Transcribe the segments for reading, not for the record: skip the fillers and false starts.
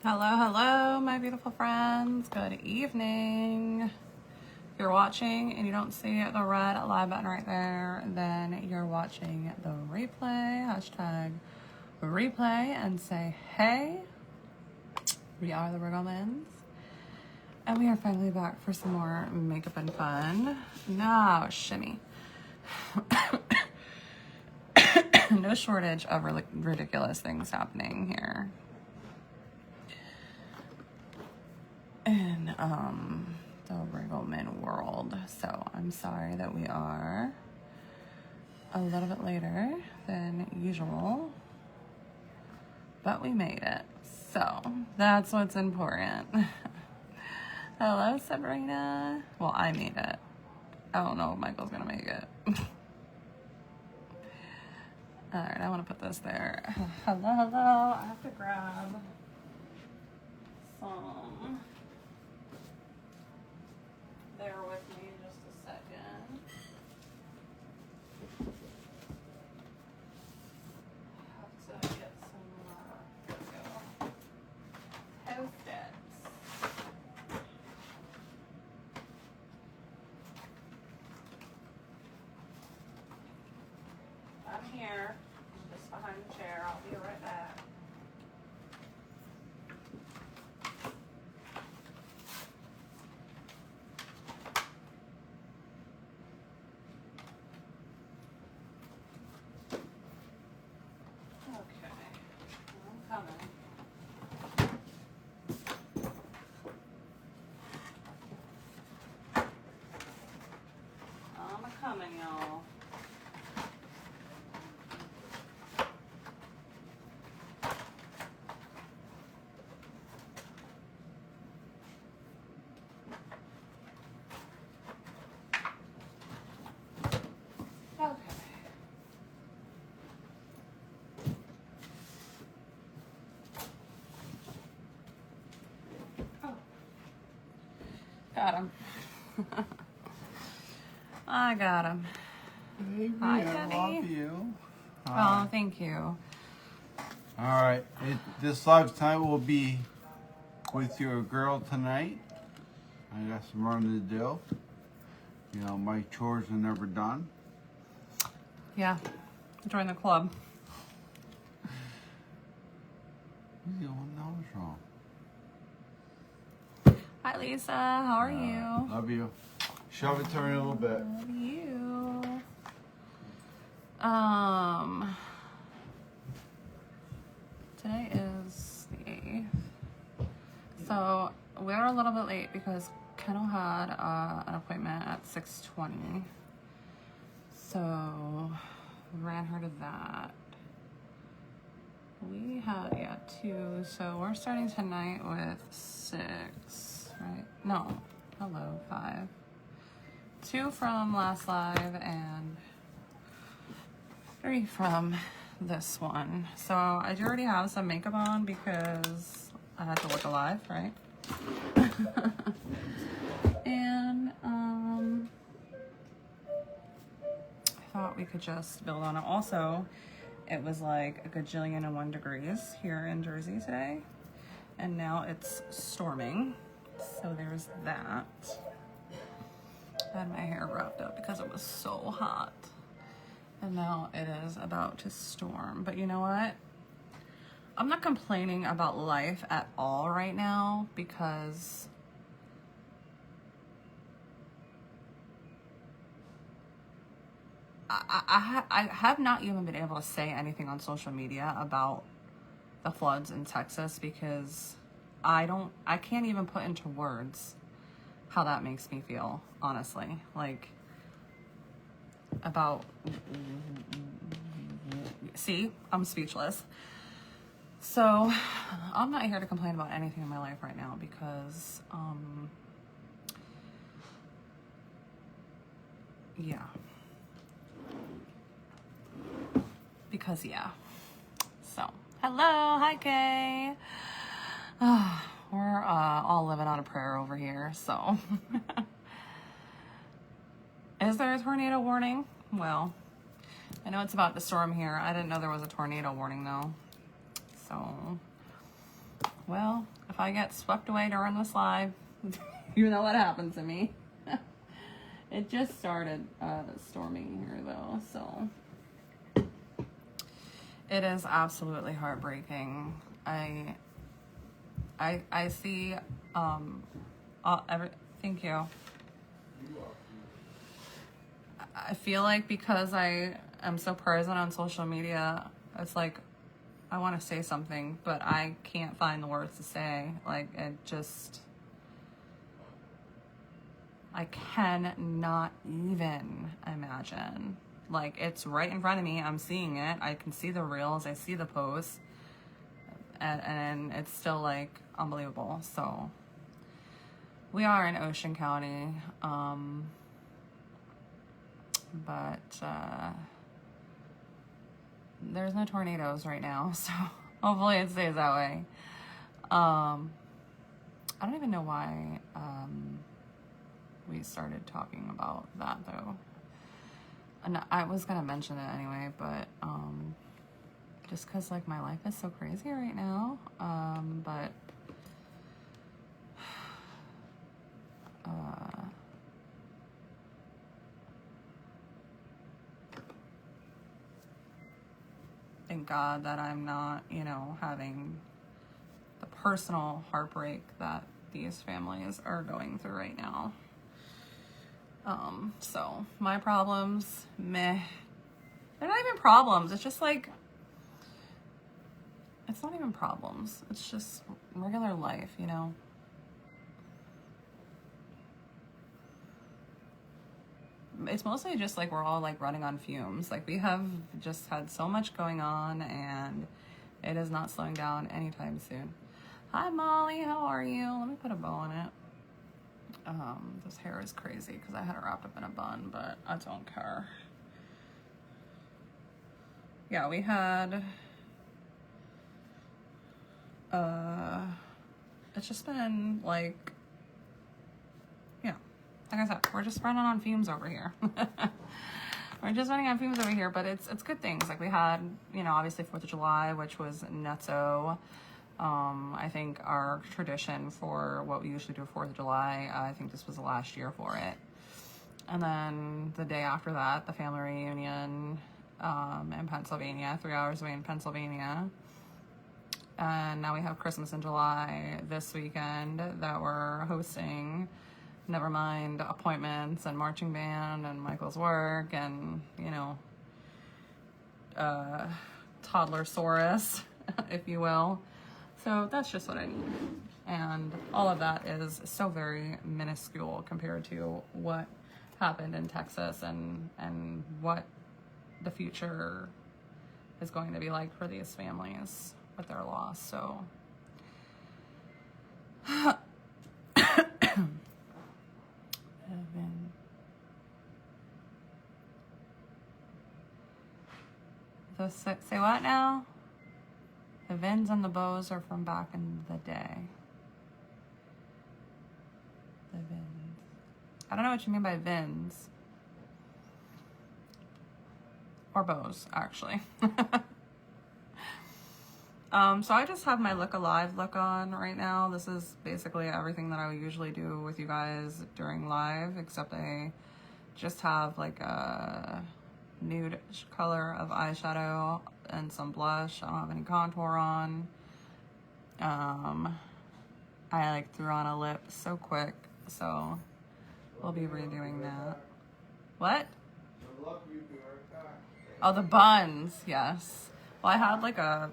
Hello, hello, my beautiful friends. Good evening. If you're watching and you don't see the red live button right there, then you're watching the replay. Hashtag replay and say, hey, we are the Rigglemans. And we are finally back for some more makeup and fun. No, shimmy. No shortage of ridiculous things happening here. In the Riggleman world. So I'm sorry that we are a little bit later than usual, but we made it. So that's what's important. Hello, Sabrina. Well, I made it. I don't know if Michael's gonna make it. All right, I want to put this there. Hello, hello. I have to grab some. Bear with me just a second. I have to get some Post-its. I'm here, just behind the chair. I'll be right back. I'm coming, y'all. Okay. Oh. Got him. I got him. Baby, Hi, I Teddy. love you. Oh, thank you. All right, this live tonight will be with your girl tonight. I got some running to do. You know, my chores are never done. Yeah. Join the club. You don't know what's wrong. Hi, Lisa. How are you? Love you. Shove it to her in a little bit. Love you. Today is the 8th. So we're a little bit late because Kendall had an appointment at 6:20. So we ran her to that. We had, 2. So we're starting tonight with 6, right? No. Hello, 5. 2 from last live and 3 from this one. So I do already have some makeup on because I had to look alive, right? And I thought we could just build on it. Also, it was like a gajillion and 1 degrees here in Jersey today, and now it's storming. So there's that. I had my hair wrapped up because it was so hot. And now it is about to storm. But you know what? I'm not complaining about life at all right now because I have not even been able to say anything on social media about the floods in Texas because I can't even put into words how that makes me feel, honestly. Like, about, see, I'm speechless. So I'm not here to complain about anything in my life right now because, yeah. Because, yeah. So, hello, hi, Kay. We're all living on a prayer over here, so. Is there a tornado warning? Well, I know it's about to storm here. I didn't know there was a tornado warning, though. So, Well, if I get swept away during this live, you know what happens to me. It just started storming here though, so it is absolutely heartbreaking. I see thank you. I feel like because I am so present on social media, it's like I want to say something, but I can't find the words to say. Like, it just, I cannot even imagine. Like, it's right in front of me. I'm seeing it. I can see the reels. I see the posts. And it's still, like, unbelievable. So, we are in Ocean County. But there's no tornadoes right now. So, hopefully it stays that way. I don't even know why we started talking about that though. And I was gonna mention it anyway, but just because like my life is so crazy right now. But thank God that I'm not, you know, having the personal heartbreak that these families are going through right now. So my problems, meh. They're not even problems. It's just like, it's not even problems. It's just regular life, you know? It's mostly just like we're all like running on fumes. Like we have just had so much going on and it is not slowing down anytime soon. Hi Molly, how are you? Let me put a bow on it. This hair is crazy because I had it wrapped up in a bun, but I don't care. Yeah, we had it's just been like, yeah, like I said, we're just running on fumes over here. We're just running on fumes over here, but it's good things. Like we had, you know, obviously 4th of July, which was nutso. I think our tradition for what we usually do 4th of July, I think this was the last year for it. And then the day after that, the family reunion in Pennsylvania, 3 hours away in Pennsylvania. And now we have Christmas in July this weekend that we're hosting. Never mind appointments and marching band and Michael's work and, you know, toddler-saurus, if you will. So that's just what I need. And all of that is so very minuscule compared to what happened in Texas and what the future is going to be like for these families with their loss. So say what now? The Vins and the bows are from back in the day. The Vins. I don't know what you mean by Vins. Or bows, actually. So I just have my Look Alive look on right now. This is basically everything that I would usually do with you guys during live, except I just have like a nude color of eyeshadow and some blush. I don't have any contour on. I like threw on a lip so quick, so we'll be redoing that. What? Oh, the buns, yes. Well, I had like a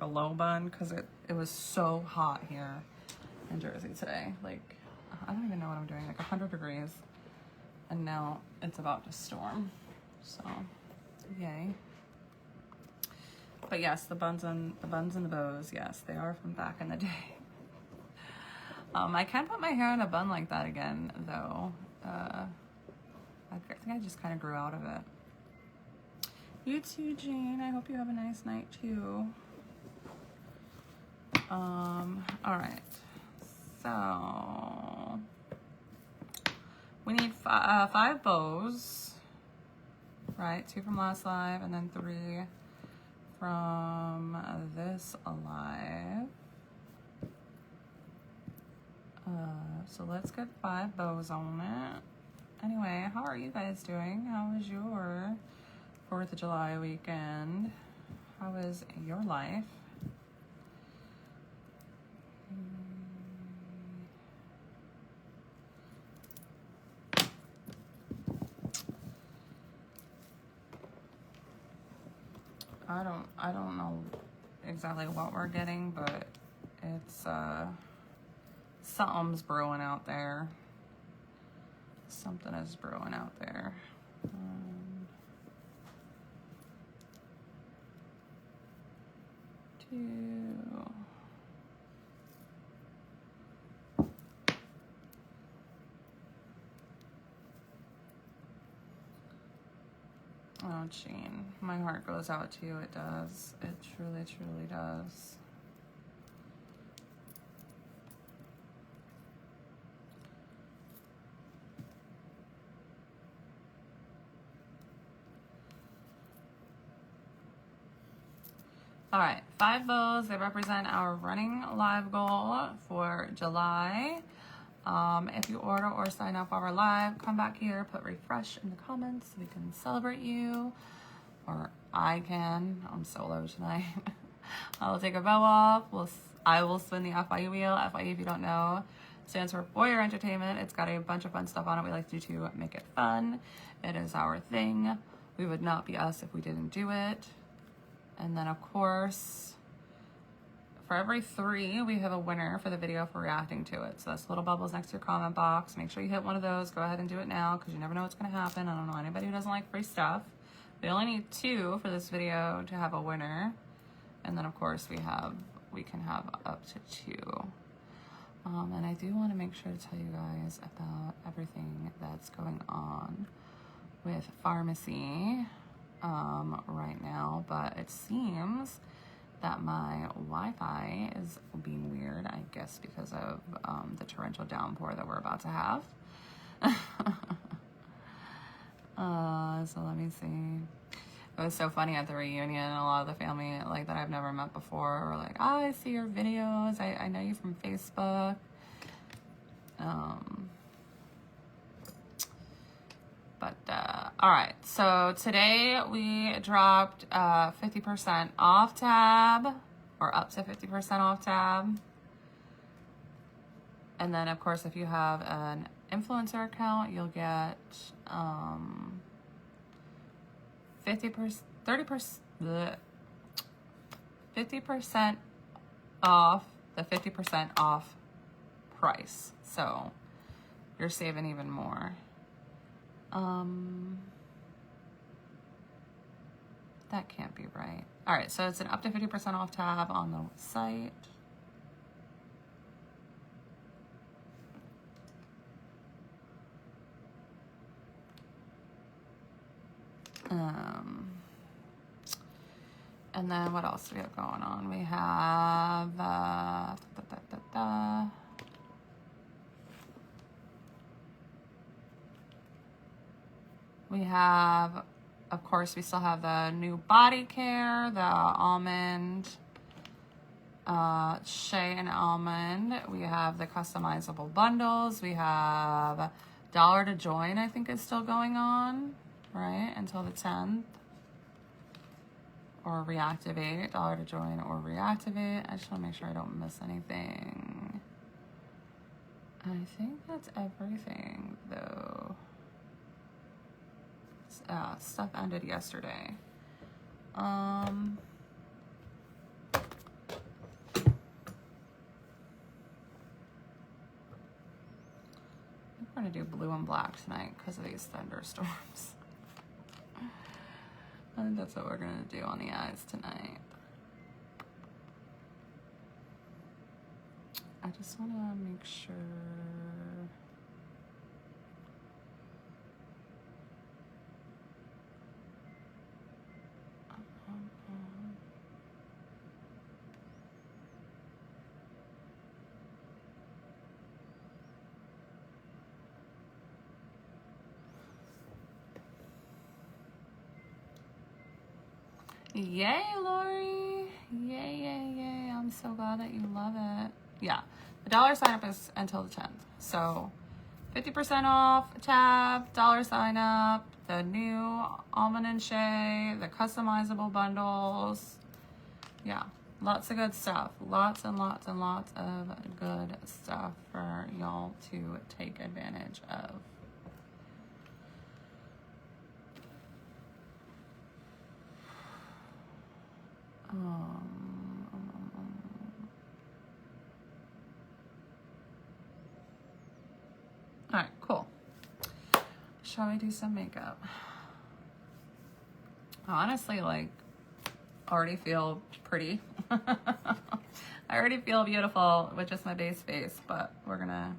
low bun because it was so hot here in Jersey today. Like, I don't even know what I'm doing, like 100 degrees. And now it's about to storm. So, yay. But yes, the buns and the bows, yes, they are from back in the day. I can put my hair in a bun like that again, though. I think I just kind of grew out of it. You too, Jane. I hope you have a nice night, too. All right. So, we need 5 bows, right? 2 from last live, and then 3 from this live. So let's get 5 bows on it. Anyway, how are you guys doing? How was your 4th of July weekend? How was your life? I don't know exactly what we're getting, but it's something's brewing out there. Something is brewing out there. Two. Oh, Jean, my heart goes out to you. It does. It truly, truly does. All right, 5 bows. They represent our running live goal for July. If you order or sign up while we're live, come back here, put refresh in the comments so we can celebrate you. Or I can. I'm solo tonight. I'll take a bow off. I will spin the FYE wheel. FYE, if you don't know, stands for Foyer Entertainment. It's got a bunch of fun stuff on it we like to do to make it fun. It is our thing. We would not be us if we didn't do it. And then, of course, for every 3, we have a winner for the video for reacting to it. So that's little bubbles next to your comment box. Make sure you hit one of those. Go ahead and do it now because you never know what's going to happen. I don't know anybody who doesn't like free stuff. We only need 2 for this video to have a winner. And then, of course, we can have up to 2. And I do want to make sure to tell you guys about everything that's going on with pharmacy right now. But it seems that my Wi-Fi is being weird, I guess because of the torrential downpour that we're about to have. So let me see. It was so funny at the reunion. A lot of the family like that I've never met before were like, "Oh, I see your videos. I know you from Facebook." All right. So today we dropped 50% off tab, or up to 50% off tab. And then, of course, if you have an influencer account, you'll get 50% off the 50% off price. So you're saving even more. That can't be right. All right, so it's an up to 50% off tab on the site. And then what else do we have going on? We have we have, of course, we still have the new body care, the almond, shea and almond. We have the customizable bundles. We have $1 to join, I think is still going on, right? Until the 10th. Or reactivate, $1 to join or reactivate. I just want to make sure I don't miss anything. I think that's everything, though. Stuff ended yesterday. I'm going to do blue and black tonight because of these thunderstorms. I think that's what we're going to do on the eyes tonight. I just want to make sure. Yay, Lori. Yay, yay, yay. I'm so glad that you love it. Yeah, the dollar sign up is until the 10th. So 50% off tab, dollar sign up, the new Almond and Shea, the customizable bundles. Yeah, lots of good stuff. Lots and lots and lots of good stuff for y'all to take advantage of. All right, cool. Shall we do some makeup? I honestly, like, already feel pretty. I already feel beautiful with just my base face, but we're gonna,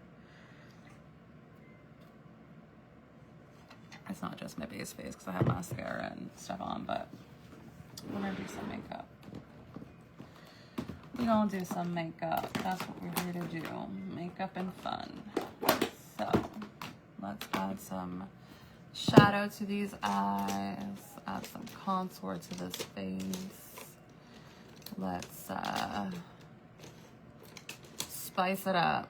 it's not just my base face because I have mascara and stuff on, but we're gonna do some makeup. We're gonna do some makeup. That's what we're here to do. Makeup and fun. So let's add some shadow to these eyes, add some contour to this face. Let's spice it up.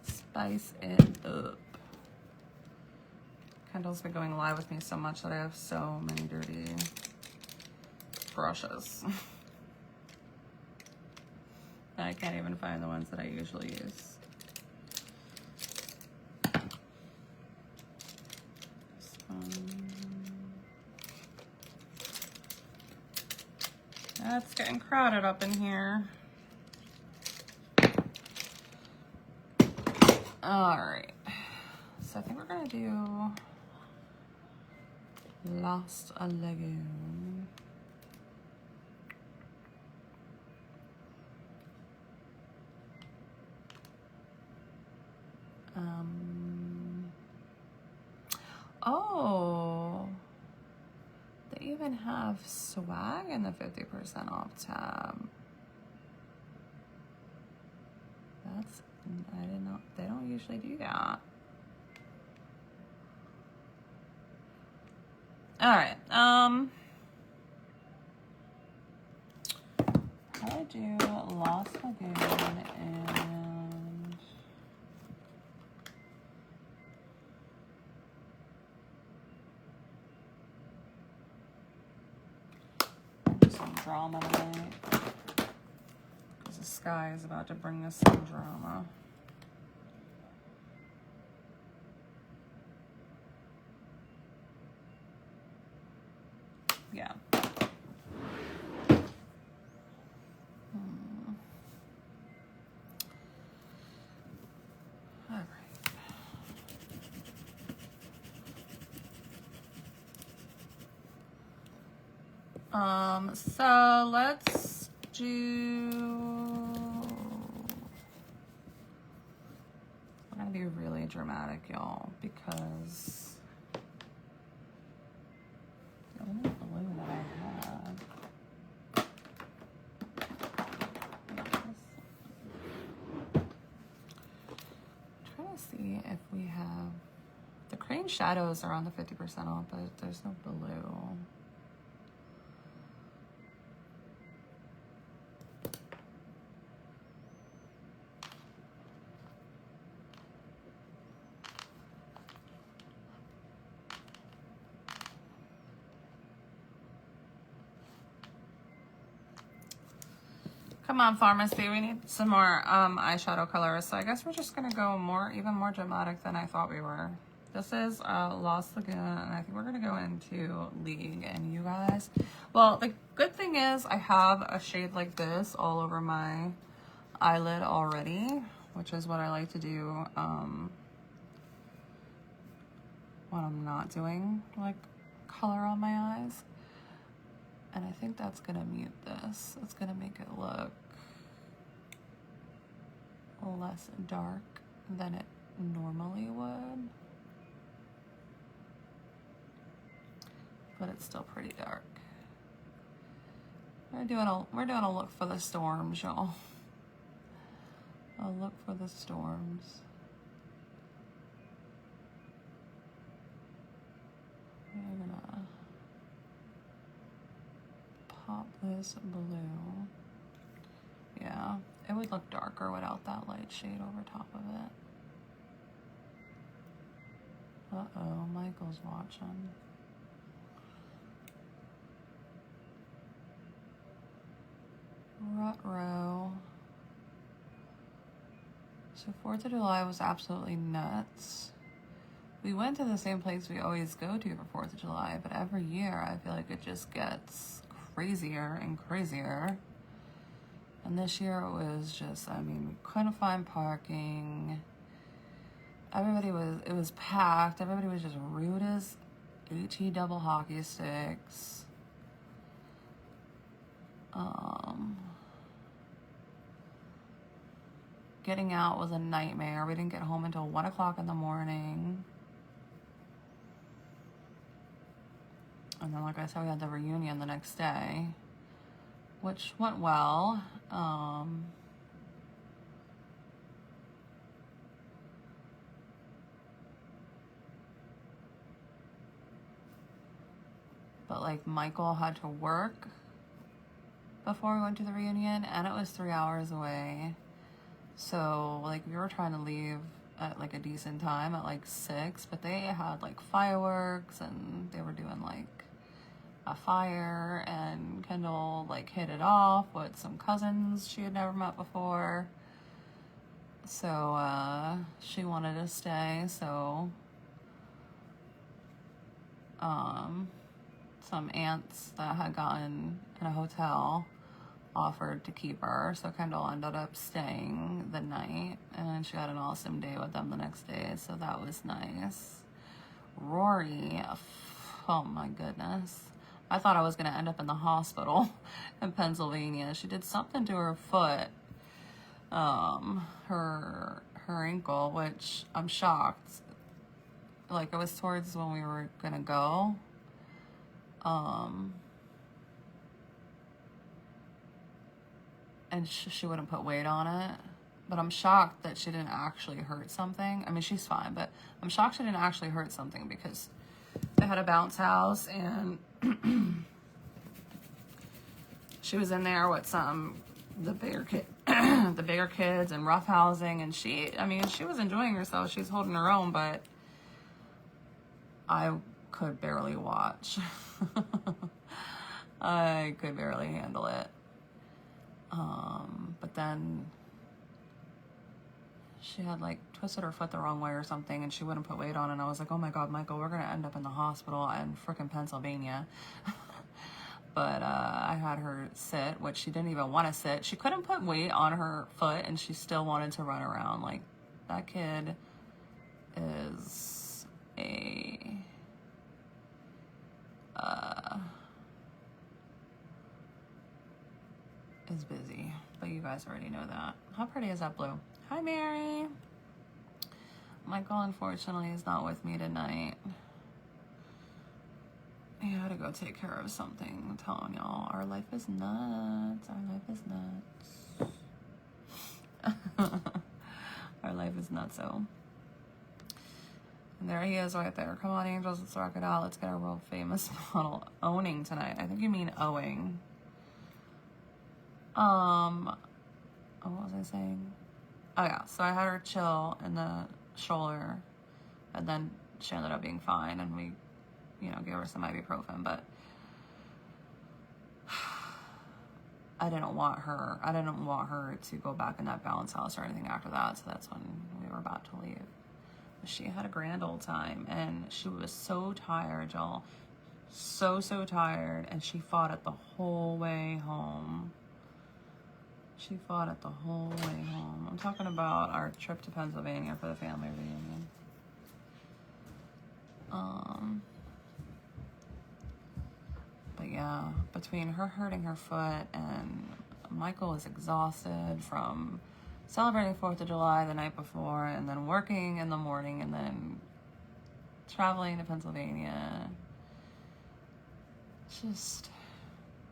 Spice it up. Kendall's been going live with me so much that I have so many dirty brushes. I can't even find the ones that I usually use. It's getting crowded up in here. All right. So I think we're gonna do Lost a Lagoon. Oh, they even have swag in the 50% off tab. That's, I didn't know, they don't usually do that. All right, how do I do Lost Lagoon and some drama tonight, because the sky is about to bring us some drama. Yeah. All right. So let's do, we're gonna be really dramatic, y'all, because the only blue that I have, I'm trying to see if we have, the Crane shadows are on the 50% off, but there's no blue. Come on, pharmacy, we need some more eyeshadow colors. So I guess we're just gonna go even more dramatic than I thought we were. This is Lost Lagoon, and I think we're gonna go into League. And you guys, well, the good thing is I have a shade like this all over my eyelid already, which is what I like to do when I'm not doing like color on my eyes. And I think that's gonna mute this. It's gonna make it look less dark than it normally would. But it's still pretty dark. We're doing a look for the storms, y'all. A look for the storms. We're gonna pop This blue. Yeah, it would look darker without that light shade over top of it. Uh-oh, Michael's watching. Ruh-roh. So 4th of July was absolutely nuts. We went to the same place we always go to for 4th of July, but every year I feel like it just gets crazier and crazier. And this year it was just, I mean, we couldn't find parking. It was packed. Everybody was just rude as HE double hockey sticks. Getting out was a nightmare. We didn't get home until 1 o'clock in the morning. And then, like I said, we had the reunion the next day, which went well. But like Michael had to work before we went to the reunion, and it was 3 hours away. So like we were trying to leave at like a decent time at like 6, but they had like fireworks and they were doing like a fire, and Kendall like hit it off with some cousins she had never met before. So she wanted to stay, so some aunts that had gotten in a hotel offered to keep her, so Kendall ended up staying the night, and she had an awesome day with them the next day, so that was nice. Rory, oh my goodness, I thought I was going to end up in the hospital in Pennsylvania. She did something to her foot, her ankle, which I'm shocked. Like, it was towards when we were going to go. And she wouldn't put weight on it. But I'm shocked that she didn't actually hurt something. I mean, she's fine, but I'm shocked she didn't actually hurt something, because they had a bounce house and she was in there with the bigger kids and roughhousing, and she was enjoying herself. She's holding her own, but I could barely watch. I could barely handle it. But then she had like twisted her foot the wrong way or something, and she wouldn't put weight on it. And I was like, oh my God, Michael, we're going to end up in the hospital in frickin' Pennsylvania. But I had her sit, which she didn't even want to sit. She couldn't put weight on her foot, and she still wanted to run around. Like, that kid is is busy, but you guys already know that. How pretty is that blue? Hi, Mary. Michael, unfortunately, is not with me tonight. He had to go take care of something. I'm telling y'all, our life is nuts. Our life is nuts. Our life is nuts, so. And there he is right there. Come on, angels, let's rock it out. Let's get our world famous model owning tonight. I think you mean owing. What was I saying? Oh yeah, so I had her chill in the stroller, and then she ended up being fine, and we, gave her some ibuprofen, but I didn't want her to go back in that balance house or anything after that, so that's when we were about to leave. But she had a grand old time, and she was so tired, y'all. So tired, and she fought it the whole way home. She fought it the whole way home. I'm talking about our trip to Pennsylvania for the family reunion. But yeah, between her hurting her foot and Michael is exhausted from celebrating 4th of July the night before, and then working in the morning, and then traveling to Pennsylvania.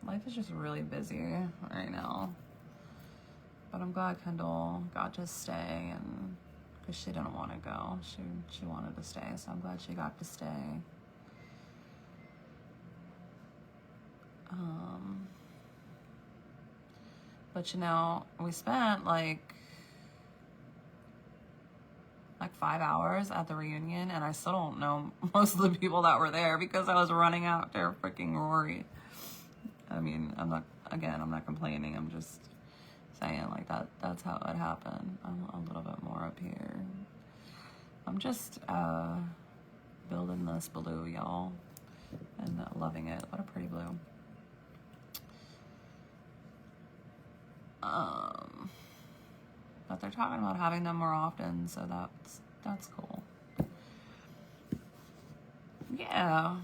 Life is just really busy right now. But I'm glad Kendall got to stay, and because she didn't want to go. She wanted to stay, so I'm glad she got to stay. But you know, we spent like 5 hours at the reunion, and I still don't know most of the people that were there because I was running after freaking Rory. I mean, I'm not complaining. I'm just saying like that's how it happened. I'm a little bit more up here. I'm just building this blue, y'all, and loving it. What a pretty blue. But they're talking about having them more often, so that's cool. Yeah.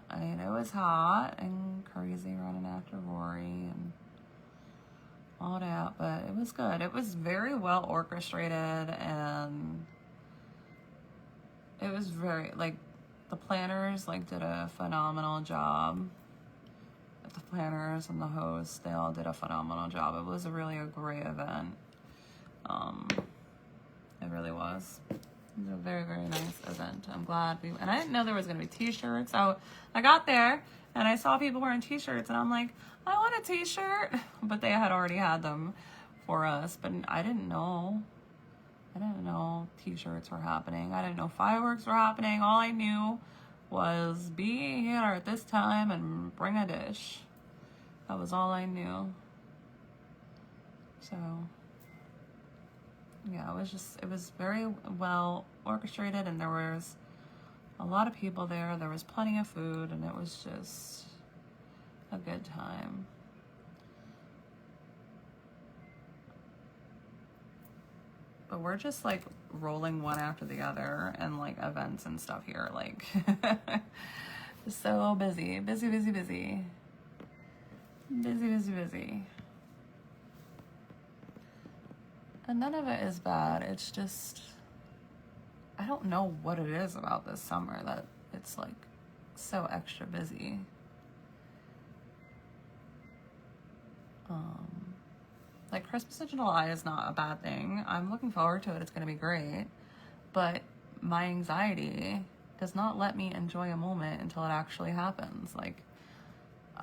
I mean, it was hot and crazy running after Rory and all that, but it was good. It was very well orchestrated, and it was very, like, the planners, like, did a phenomenal job. The planners and the hosts, they all did a phenomenal job. It was really a great event. It really was. It was a very, very nice event. I'm glad and I didn't know there was going to be t-shirts. So I got there and I saw people wearing t-shirts and I'm like, I want a t-shirt. But they had already had them for us. But I didn't know t-shirts were happening. I didn't know fireworks were happening. All I knew was be here at this time and bring a dish. That was all I knew. So yeah, it was very well orchestrated, and there was a lot of people there. There was plenty of food, and it was just a good time. But we're just like rolling one after the other and like events and stuff here. Like so busy. And none of it is bad. It's just, I don't know what it is about this summer that it's like so extra busy. Like Christmas in July is not a bad thing. I'm looking forward to it. It's going to be great. But my anxiety does not let me enjoy a moment until it actually happens. Like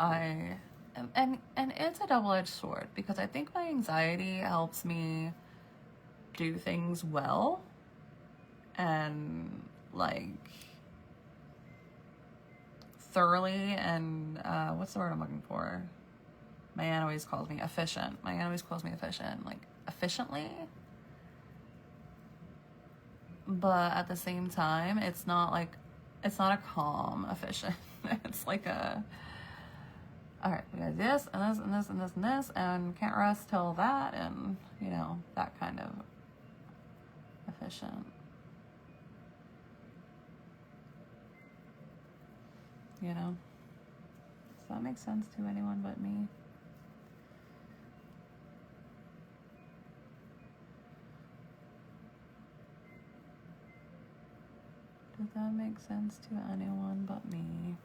and it's a double-edged sword because I think my anxiety helps me do things well and like thoroughly and what's the word I'm looking for? My aunt always calls me efficient. Like efficiently. But at the same time, it's not a calm efficient. It's like all right, we got this and this and this and this and this, and can't rest till that, and you know, that kind of efficient. You know? Does that make sense to anyone but me? Does that make sense to anyone but me?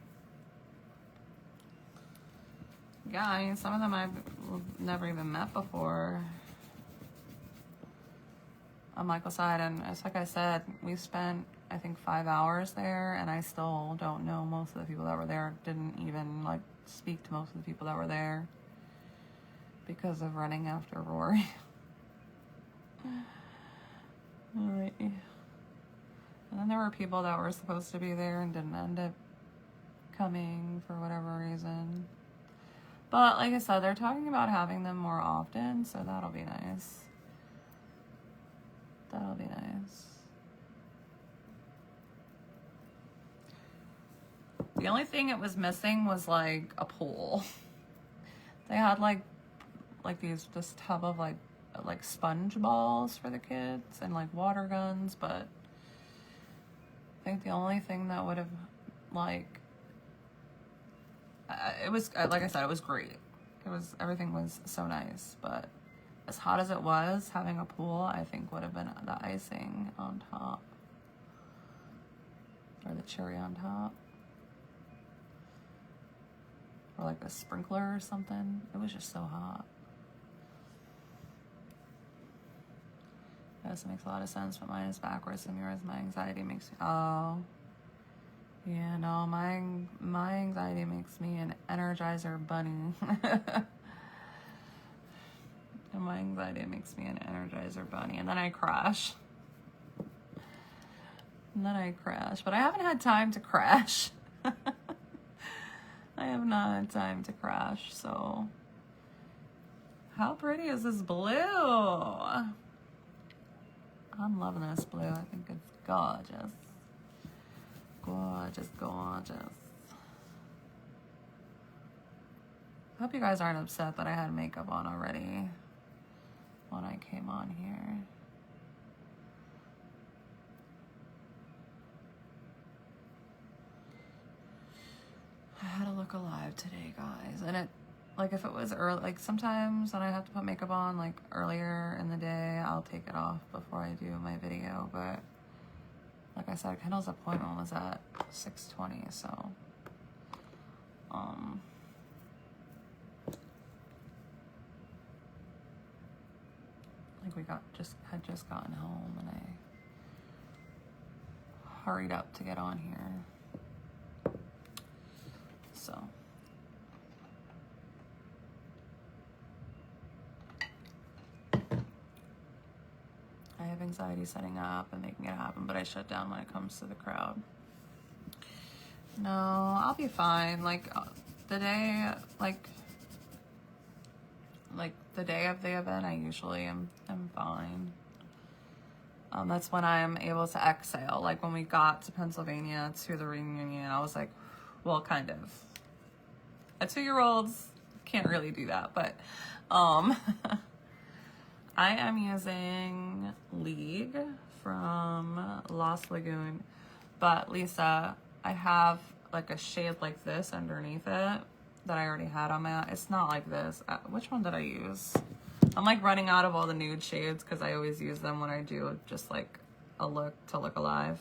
Yeah, I mean, some of them I've never even met before on Michael's side, and it's like I said, we spent, I think, 5 hours there, and I still don't know most of the people that were there. Didn't even, like, speak to most of the people that were there because of running after Rory. Alright. And then there were people that were supposed to be there and didn't end up coming for whatever reason. But like I said, they're talking about having them more often, so that'll be nice. That'll be nice. The only thing it was missing was like a pool. They had like this tub of like sponge balls for the kids and like water guns, but I think the only thing that would have like it was like I said, it was great. Everything was so nice, but as hot as it was, having a pool I think would have been the icing on top, or the cherry on top, or like a sprinkler or something. It was just so hot. Yes, it makes a lot of sense, but mine is backwards and yours. My anxiety makes me, oh, yeah, no, my anxiety makes me an Energizer bunny. And my anxiety makes me an Energizer bunny. And then I crash. But I haven't had time to crash. I have not had time to crash, so. How pretty is this blue? I'm loving this blue. I think it's gorgeous. Gorgeous, gorgeous. I hope you guys aren't upset that I had makeup on already when I came on here. I had to look alive today, guys. And it, like, if it was early, like, sometimes when I have to put makeup on, like, earlier in the day, I'll take it off before I do my video. But, like I said, Kendall's appointment was at 6:20, so, like, we had just gotten home, and I hurried up to get on here. So. I have anxiety setting up and making it happen, but I shut down when it comes to the crowd. No, I'll be fine. Like, the day, like the day of the event, I usually am fine. That's when I'm able to exhale. Like, when we got to Pennsylvania to the reunion, I was like, well, kind of. A 2-year-old's can't really do that, but I am using League from Lost Lagoon, but Lisa, I have like a shade like this underneath it that I already had on my, it's not like this. Which one did I use? I'm like running out of all the nude shades because I always use them when I do just like a look to look alive.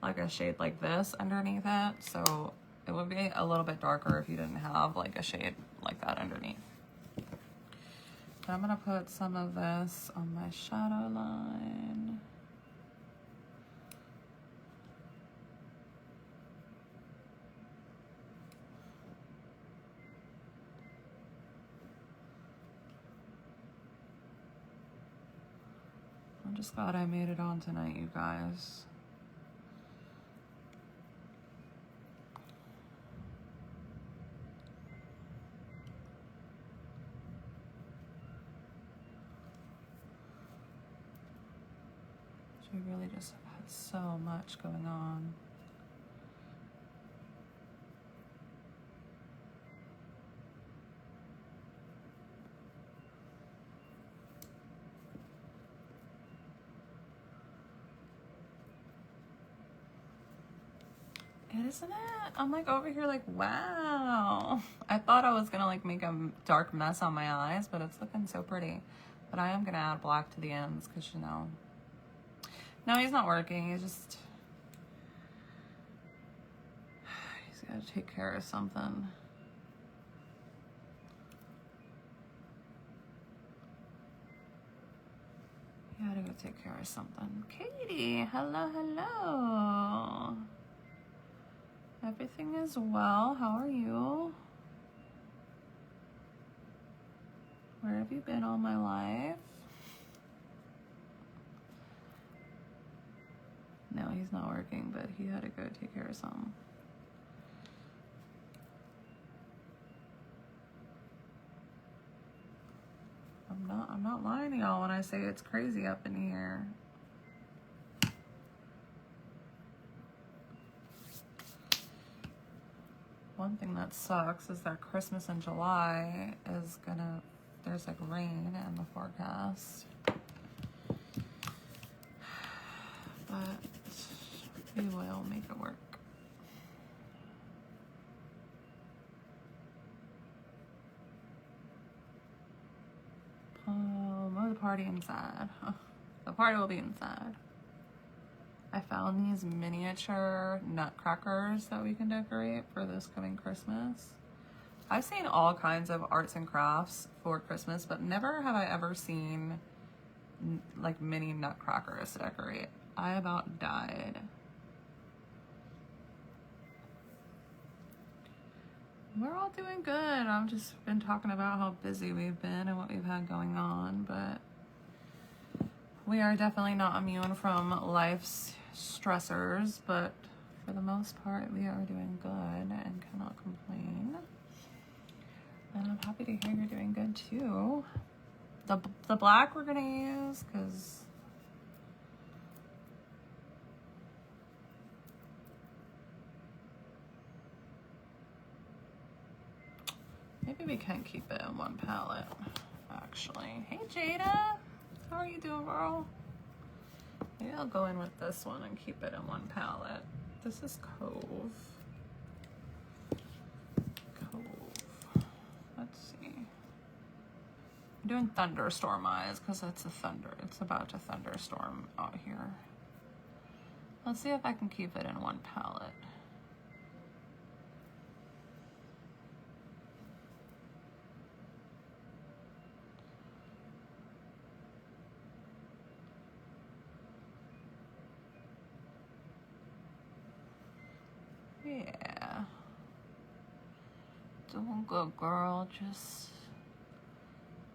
Like a shade like this underneath it, so it would be a little bit darker if you didn't have like a shade like that underneath. But I'm gonna put some of this on my shadow line. I'm just glad I made it on tonight, you guys. We really just have had so much going on. Isn't it? I'm like over here like, wow. I thought I was gonna like make a dark mess on my eyes, but it's looking so pretty. But I am gonna add black to the ends because, you know. No, he's not working. He's got to take care of something. You gotta go take care of something. Katie, hello, hello. Everything is well. How are you? Where have you been all my life? No, he's not working, but he had to go take care of something. I'm not lying to y'all when I say it's crazy up in here. One thing that sucks is that Christmas in July is there's like rain in the forecast. But we will make it work. Oh, the party inside. The party will be inside. I found these miniature nutcrackers that we can decorate for this coming Christmas. I've seen all kinds of arts and crafts for Christmas, but never have I ever seen like mini nutcrackers to decorate. I about died. We're all doing good. I've just been talking about how busy we've been and what we've had going on, but we are definitely not immune from life's stressors, but for the most part, we are doing good and cannot complain. And I'm happy to hear you're doing good too. The black we're gonna use because maybe we can keep it in one palette, actually. Hey Jada, how are you doing, girl? Maybe I'll go in with this one and keep it in one palette. This is Cove. Let's see. I'm doing Thunderstorm Eyes because it's about to thunderstorm out here. Let's see if I can keep it in one palette. Yeah. Doing good, girl. Just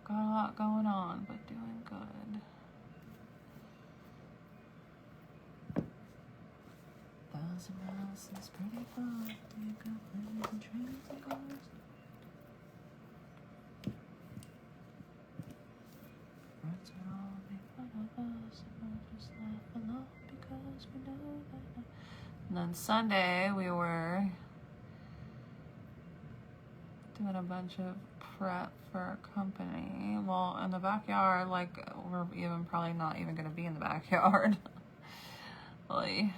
got a lot going on, but doing good. 1,000 miles is pretty far. You got planes and trains and cars. Friends would all make fun of us, and we'll just laugh along because we know that. And then Sunday we were doing a bunch of prep for our company. Well, in the backyard, like we're even probably not even gonna be in the backyard. Like,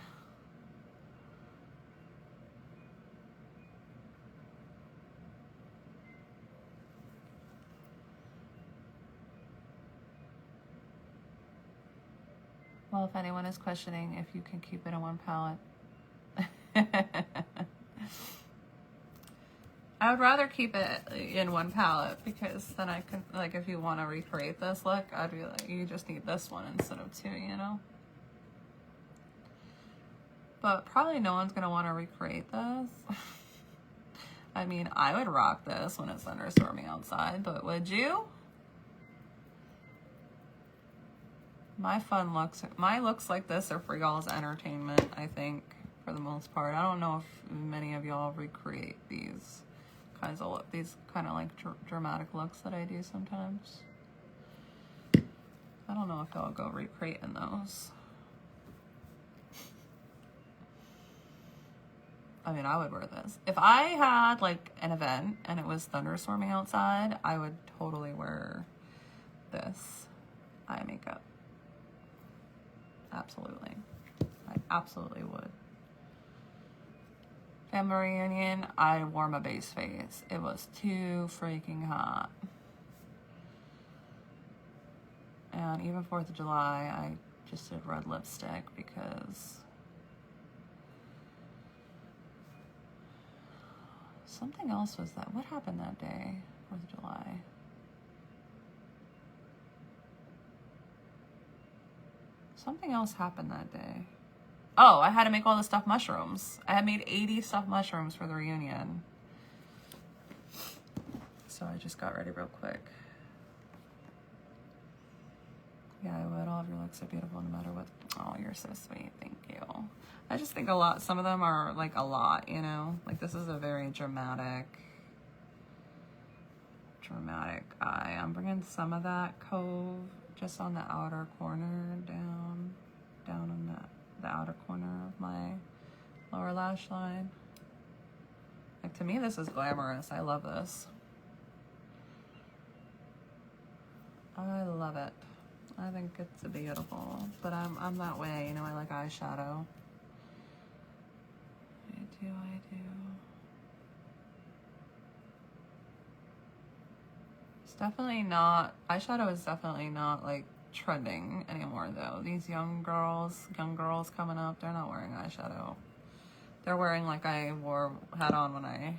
well, if anyone is questioning if you can keep it in one palette, I would rather keep it in one palette because then I can, like, if you want to recreate this look, I'd be like, you just need this one instead of two, you know? But probably no one's going to want to recreate this. I mean, I would rock this when it's thunderstorming outside, but would you? My looks like this are for y'all's entertainment, I think, for the most part. I don't know if many of y'all recreate these kind of like dramatic looks that I do sometimes. I don't know if y'all go recreating those. I mean, I would wear this. If I had like an event and it was thunderstorming outside, I would totally wear this eye makeup. Absolutely. I absolutely would. Family reunion, I wore my base face. It was too freaking hot. And even 4th of July, I just did red lipstick because something else was that. What happened that day, 4th of July? Something else happened that day. Oh, I had to make all the stuffed mushrooms. I had made 80 stuffed mushrooms for the reunion. So I just got ready real quick. Yeah, I would. All of your looks are beautiful no matter what. Oh, you're so sweet. Thank you. I just think some of them are like a lot, you know? Like this is a very dramatic eye. I'm bringing some of that Cove just on the outer corner, down on the outer corner of my lower lash line. Like to me, this is glamorous. I love this. I love it. I think it's beautiful, but I'm that way, you know. I like eyeshadow. I do. It's definitely not, eyeshadow is definitely not like trending anymore though. These young girls coming up, they're not wearing eyeshadow. They're wearing like I had on when I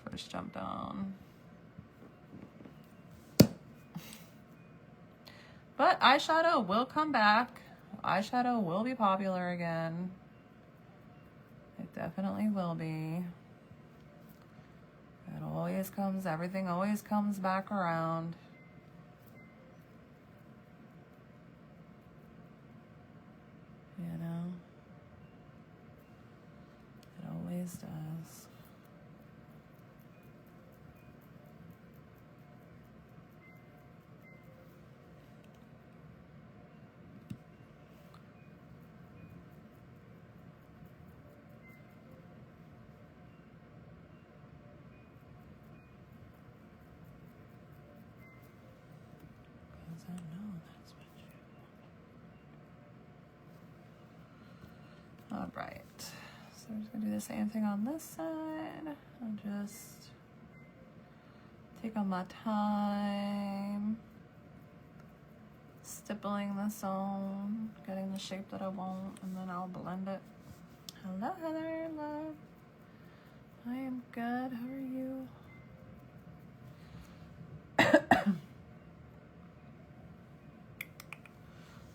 first jumped on. But eyeshadow will come back. Eyeshadow will be popular again. It definitely will be. It always comes, everything always comes back around. You know? It always does. Because I know that's what you want. All right. So I'm just gonna do the same thing on this side. I'll just take on my time, stippling this on, getting the shape that I want, and then I'll blend it. Hello, Heather, love. I am good. How are you?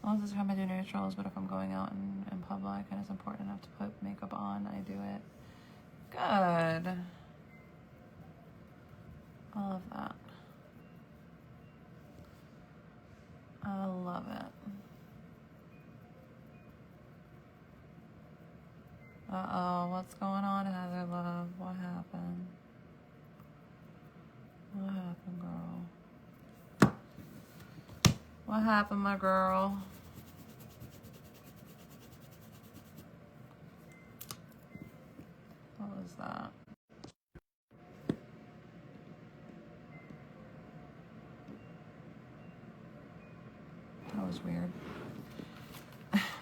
Most of the time I do neutrals, but if I'm going out in public and it's important enough to put makeup on, I do it. Good. I love that. I love it. Uh-oh, what's going on, Heather, love? What happened? What happened, girl? What happened, my girl? What was that? That was weird.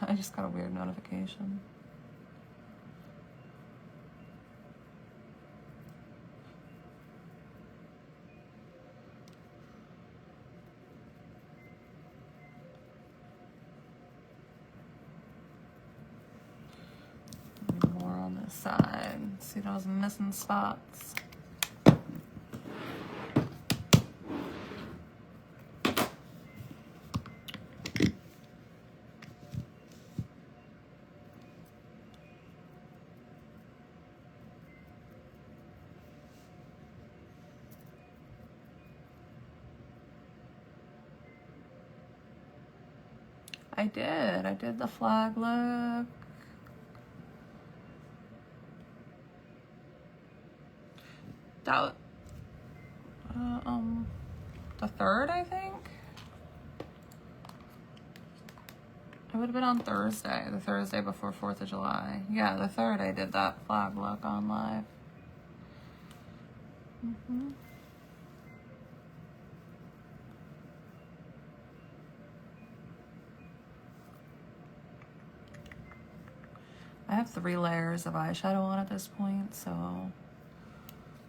I just got a weird notification. More on this side. See those missing spots? I did the flag look. That, the 3rd, I think. It would have been on Thursday, the Thursday before 4th of July. Yeah, the 3rd I did that flag look on live. I have 3 layers of eyeshadow on at this point, so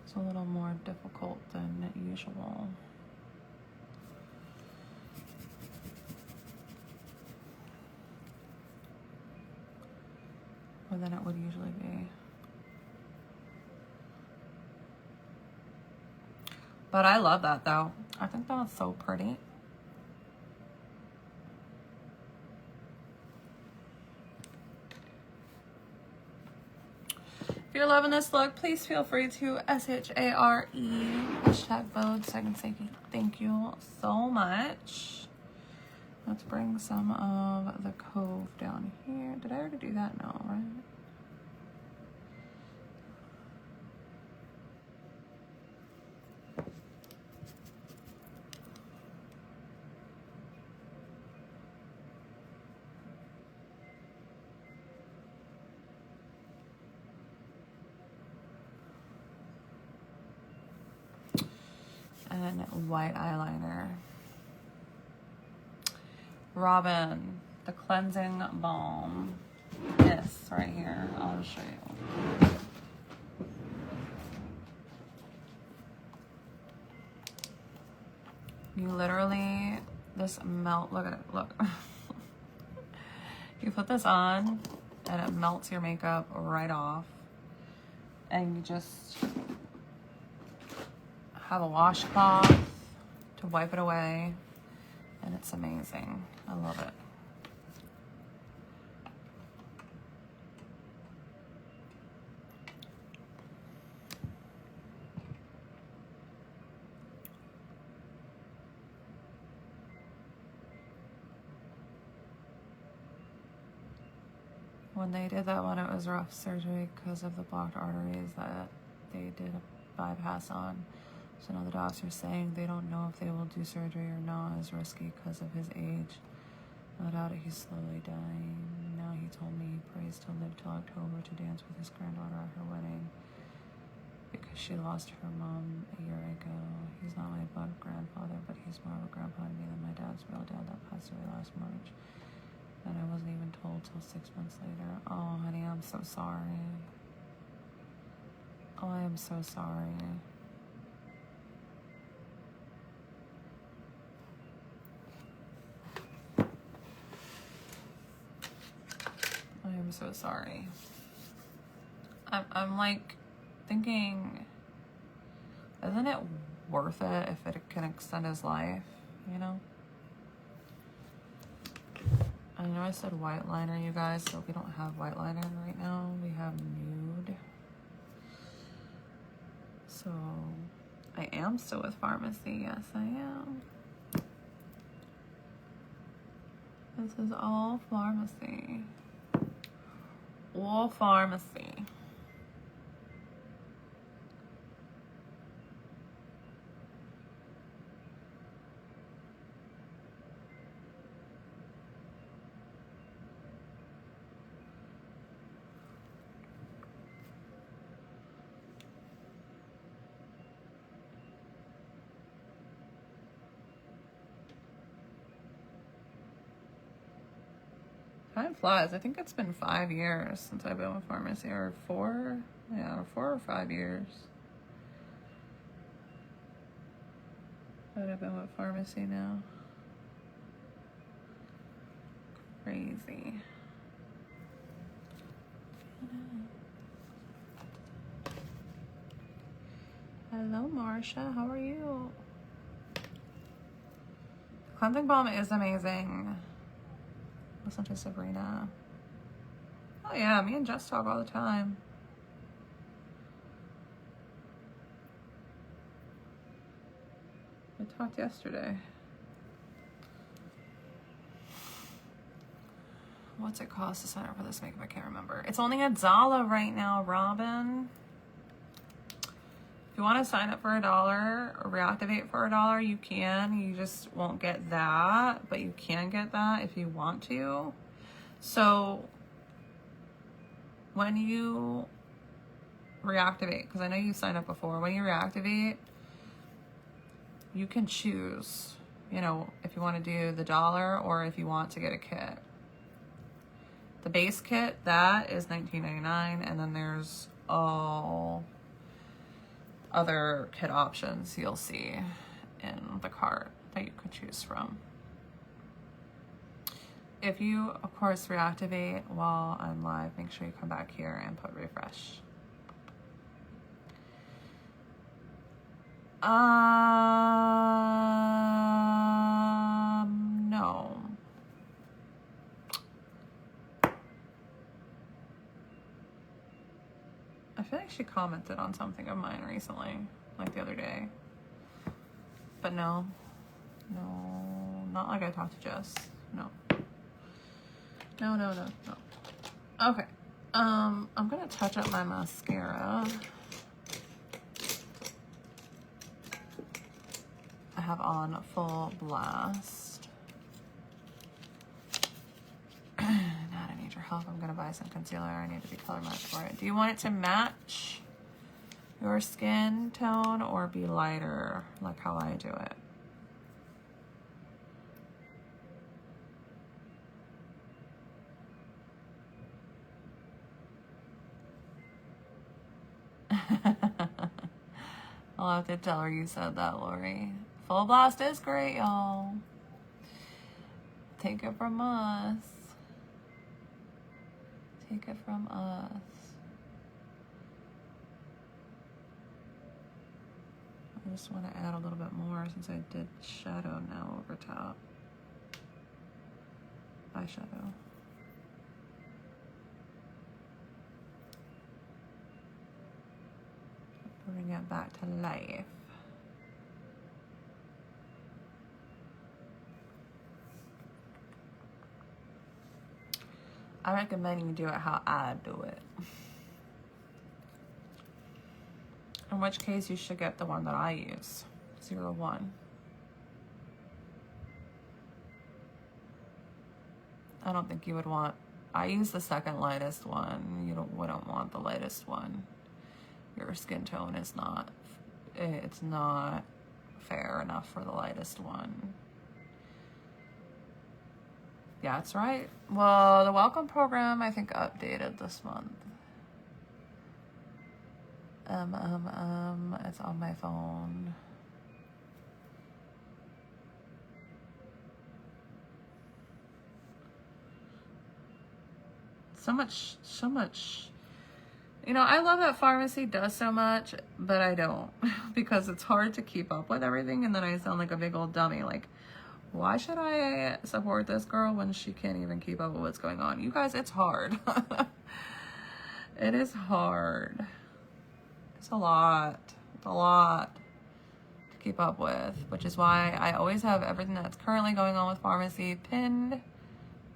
it's a little more difficult than usual. Or than it would usually be. But I love that though. I think that was so pretty. If you're loving this look, please feel free to SHARE hashtag Vogue so I can say thank you so much. Let's bring some of the Cove down here. Did I already do that? No, right? And white eyeliner. Robin, the cleansing balm. This right here, I'll show you. You literally, this melt, look at it, look. You put this on and it melts your makeup right off. And you just have a washcloth to wipe it away. And it's amazing. I love it. when they did that one, it was rough surgery because of the blocked arteries that they did a bypass on. So now the docs are saying they don't know if they will do surgery or not. It's risky because of his age. No doubt he's slowly dying. Now he told me he prays to live till October to dance with his granddaughter at her wedding because she lost her mom a year ago. He's not my blood grandfather, but he's more of a grandpa to me than my dad's real dad that passed away last March. And I wasn't even told till 6 months later. Oh, honey, I'm so sorry. Oh, I am so sorry. I am so sorry. I'm like thinking, isn't it worth it if it can extend his life, you know? I know I said white liner, you guys, so we don't have white liner right now. We have nude. So I am still with pharmacy. Yes, I am. This is all pharmacy. All pharmacy. Time flies. I think it's been 5 years since I've been with pharmacy, or 4. Yeah, 4 or 5 years that I've been with pharmacy now. Crazy. Hello, Marsha. How are you? Cleansing balm is amazing. Listen to Sabrina. Oh yeah, me and Jess talk all the time. We talked yesterday. What's it cost to sign up for this makeup? I can't remember. It's only $1 right now, Robin. If you want to sign up for $1 or reactivate for $1, you can. You just won't get that, but you can get that if you want to. So when you reactivate, because I know you signed up before, when you reactivate, you can choose, you know, if you want to do the $1 or if you want to get a kit. The base kit, that is $19.99, and then there's all other kit options you'll see in the cart that you could choose from. If you, of course, reactivate while I'm live, make sure you come back here and put refresh. No. I feel like she commented on something of mine recently, like the other day. But no, not like I talked to Jess. No. Okay. I'm gonna touch up my mascara. I have on Full Blast. Now I need your help. I'm gonna buy some concealer. I need to be color matched for it. Do you want it to match your skin tone or be lighter, like how I do it? I'll have to tell her you said that, Lori. Full Blast is great, y'all. Take it from us. Take it from us. I just want to add a little bit more since I did shadow now over top. Eyeshadow. Bring it back to life. I recommend you do it how I do it. In which case you should get the one that I use, 01. I don't think you would want, I use the second lightest one. You wouldn't want the lightest one. Your skin tone is not, it's not fair enough for the lightest one. Yeah, that's right. Well, the welcome program, I think, updated this month. It's on my phone. So much. You know, I love that pharmacy does so much, but I don't. Because it's hard to keep up with everything, and then I sound like a big old dummy. Like, why should I support this girl when she can't even keep up with what's going on? You guys, it's hard. It is hard. It's a lot. It's a lot to keep up with, which is why I always have everything that's currently going on with pharmacy pinned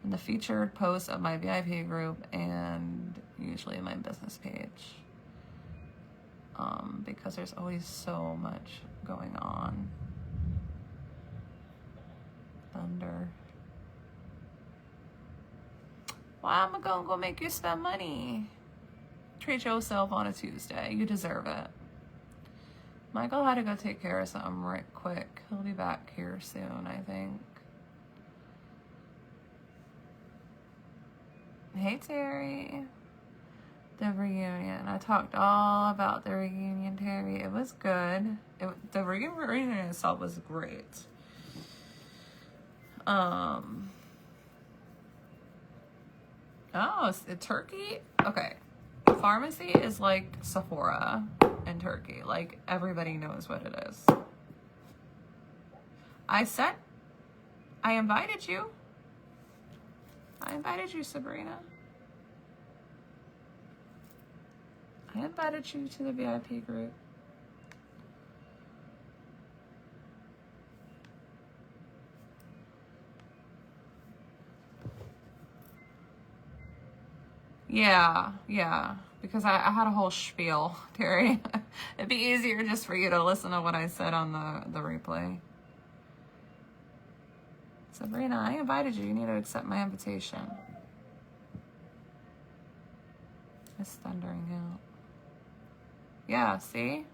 in the featured post of my VIP group and usually my business page. Because there's always so much going on. Thunder. Why am I gonna go make you spend money? Treat yourself on a Tuesday. You deserve it. Michael had to go take care of something right quick. He'll be back here soon, I think. Hey, Terry. The reunion. I talked all about the reunion, Terry. It was good. The reunion itself was great. Oh, it's Turkey? Okay. Pharmacy is like Sephora in Turkey. Like, everybody knows what it is. I invited you. I invited you, Sabrina. I invited you to the VIP group. Yeah. Because I had a whole spiel, Terry. It'd be easier just for you to listen to what I said on the replay. Sabrina, I invited you. You need to accept my invitation. It's thundering out. Yeah, see?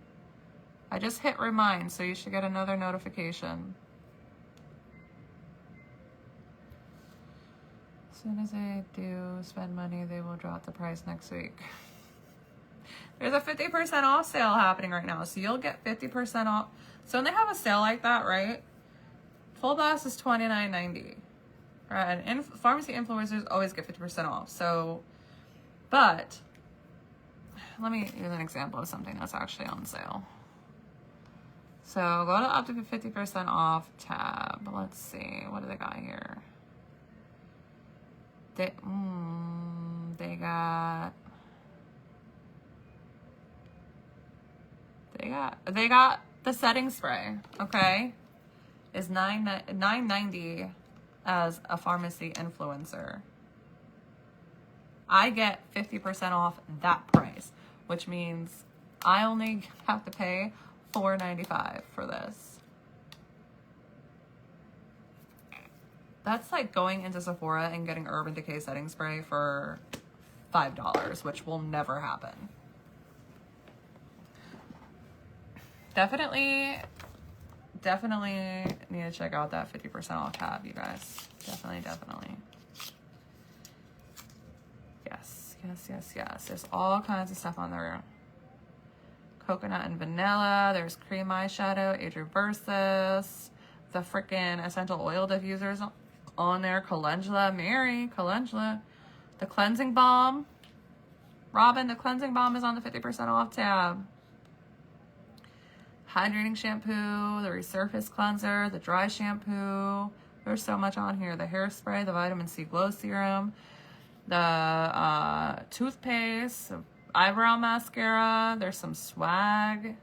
I just hit remind, so you should get another notification. As soon as I do spend money, they will drop the price next week. There's a 50% off sale happening right now, so you'll get 50% off. So when they have a sale like that, right? Full blast is $29.90. Right? And pharmacy influencers always get 50% off. So, but let me use an example of something that's actually on sale. So go to up to 50% off tab. Let's see. What do they got here? They got the setting spray, okay? Is $9.90 as a pharmacy influencer. I get 50% off that price, which means I only have to pay $4.95 for this. That's like going into Sephora and getting Urban Decay setting spray for $5, which will never happen. Definitely need to check out that 50% off tab, you guys. Definitely. Yes. There's all kinds of stuff on there. Coconut and vanilla. There's cream eyeshadow, age reverses. The freaking essential oil diffusers on there. Calendula. The cleansing balm. Robin, the cleansing balm is on the 50% off tab. Hydrating shampoo, the resurface cleanser, the dry shampoo. There's so much on here. The hairspray, the vitamin C glow serum, the toothpaste, eyebrow mascara. There's some swag.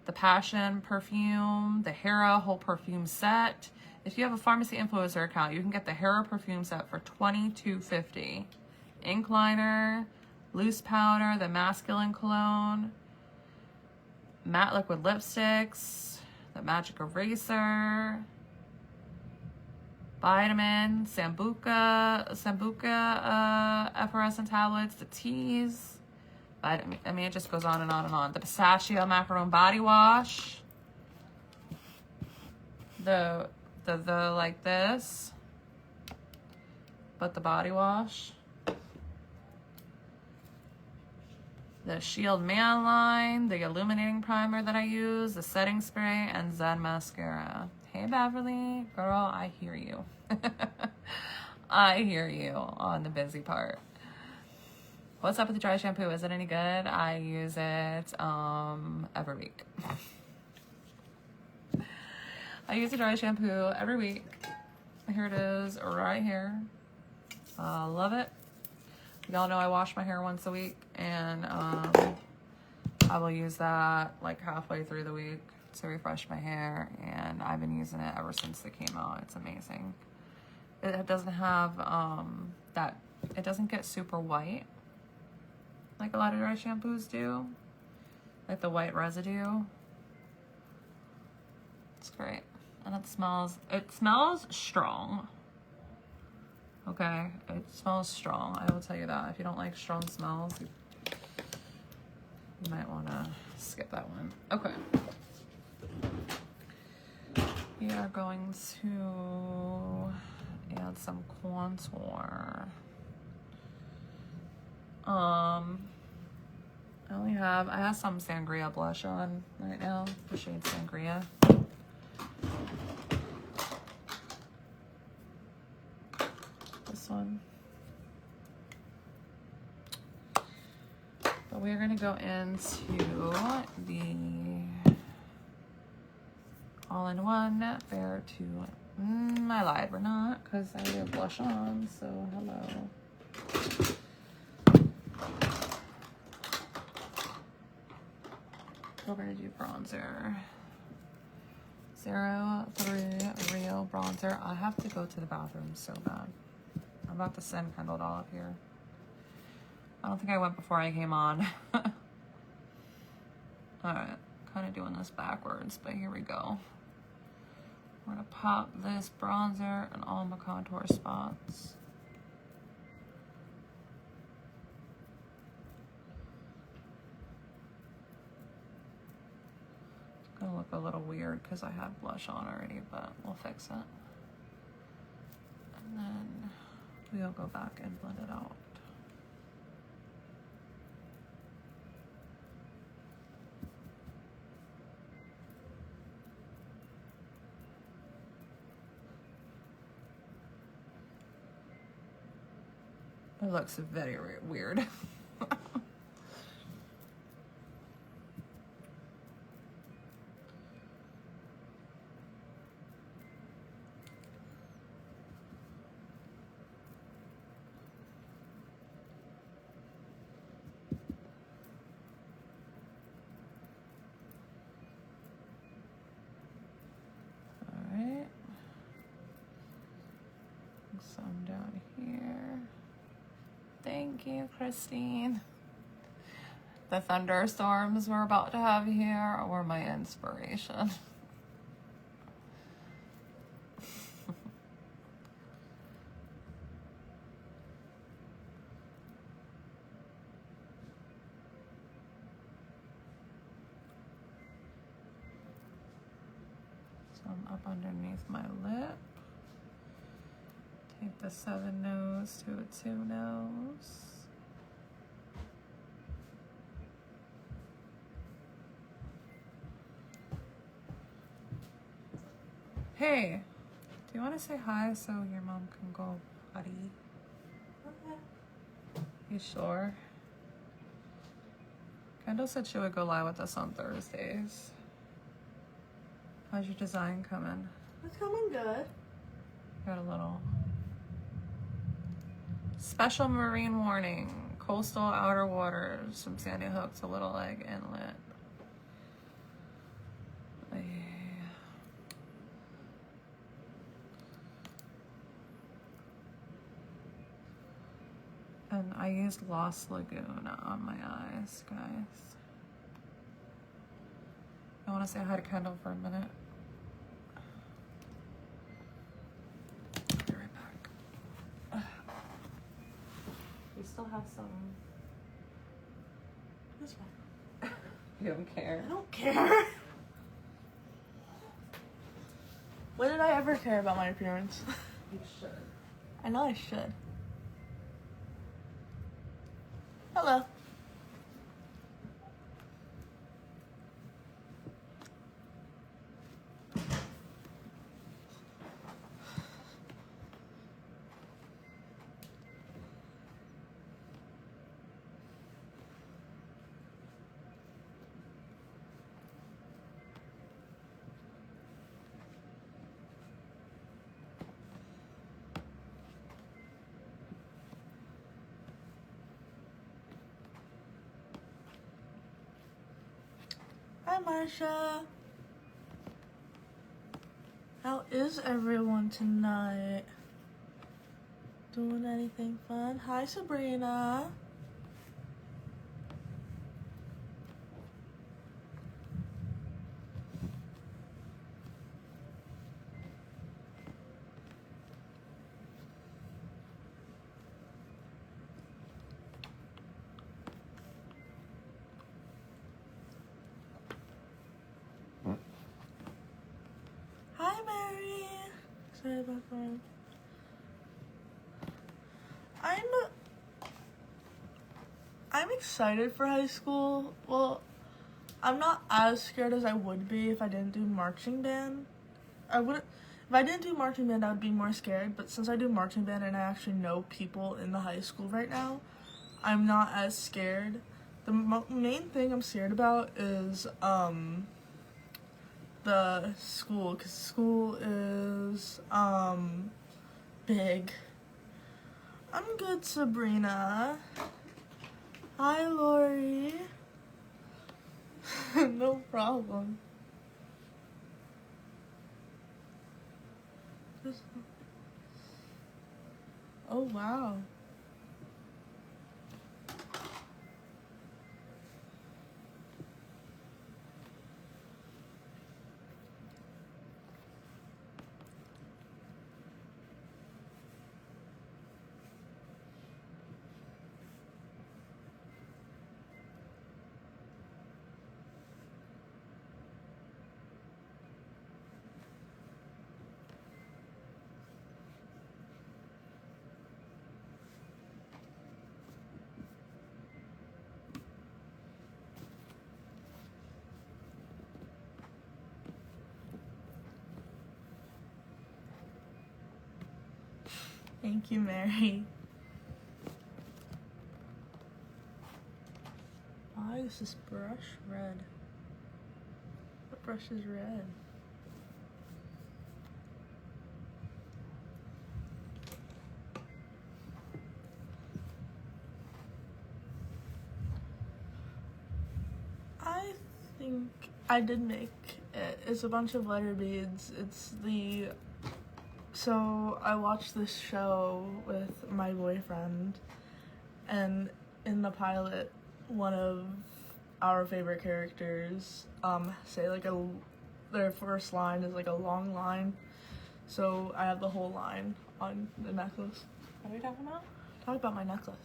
the Passion perfume, the Hera whole perfume set. If you have a pharmacy influencer account, you can get the Hera perfume set for $22.50. Ink liner, loose powder, the masculine cologne, matte liquid lipsticks, the magic eraser, vitamin, Sambuca effervescent tablets, the teas. I mean, it just goes on and on and on. The pistachio macaron body wash. The like this, but the body wash. The Shield Man line, the illuminating primer that I use, the setting spray, and Zen mascara. Hey Beverly, girl, I hear you. I hear you on the busy part. What's up with the dry shampoo? Is it any good? I use it every week. I use the dry shampoo every week. Here it is right here. I love it. Y'all know I wash my hair once a week, and I will use that like halfway through the week to refresh my hair, and I've been using it ever since it came out. It's amazing. It doesn't have it doesn't get super white like a lot of dry shampoos do, like the white residue. It's great, and it smells strong. Okay, it smells strong. I will tell you that. If you don't like strong smells, you might want to skip that one. Okay. We are going to add some contour. I have some Sangria blush on right now, the shade Sangria. This one. But we're gonna go into the all-in-one Fair to, I lied, we're not, because I have blush on, so hello. We're gonna do bronzer. 03 Real bronzer. I have to go to the bathroom so bad. I'm about to send Kendall doll up here. I don't think I went before I came on. Alright, kind of doing this backwards, but here we go. We're gonna pop this bronzer in all my contour spots. It's gonna look a little weird because I have blush on already, but we'll fix it. And then we'll go back and blend it out. It looks very weird. Alright. Some down here. Thank you, Christine. The thunderstorms we're about to have here were my inspiration. So I'm up underneath my lip. Take the 7 nose to a 2 nose. Hey, do you want to say hi so your mom can go potty? Okay. You sure? Kendall said she would go live with us on Thursdays. How's your design coming? It's coming good. Got a little special marine warning. Coastal outer waters from Sandy Hook to Little Egg Inlet. And I used Lost Lagoon on my eyes, guys. I want to say hi to Kendall for a minute. I'll be right back. We still have some. This one. You don't care. I don't care. When did I ever care about my appearance? You should. I know I should. Hello. Hi, Marsha. How is everyone tonight? Doing anything fun? Hi, Sabrina. Hi, Mary. Sorry about that. I'm excited for high school. Well, I'm not as scared as I would be if I didn't do marching band. If I didn't do marching band, I would be more scared. But since I do marching band and I actually know people in the high school right now, I'm not as scared. The main thing I'm scared about is the school, because school is big. I'm good, Sabrina. Hi, Lori. No problem. Oh, wow. Thank you, Mary. Why is this brush red? What brush is red? I think I did make it. It's a bunch of letter beads. So I watched this show with my boyfriend, and in the pilot, one of our favorite characters say like their first line is like a long line. So I have the whole line on the necklace. What are we talking about? Talk about my necklace.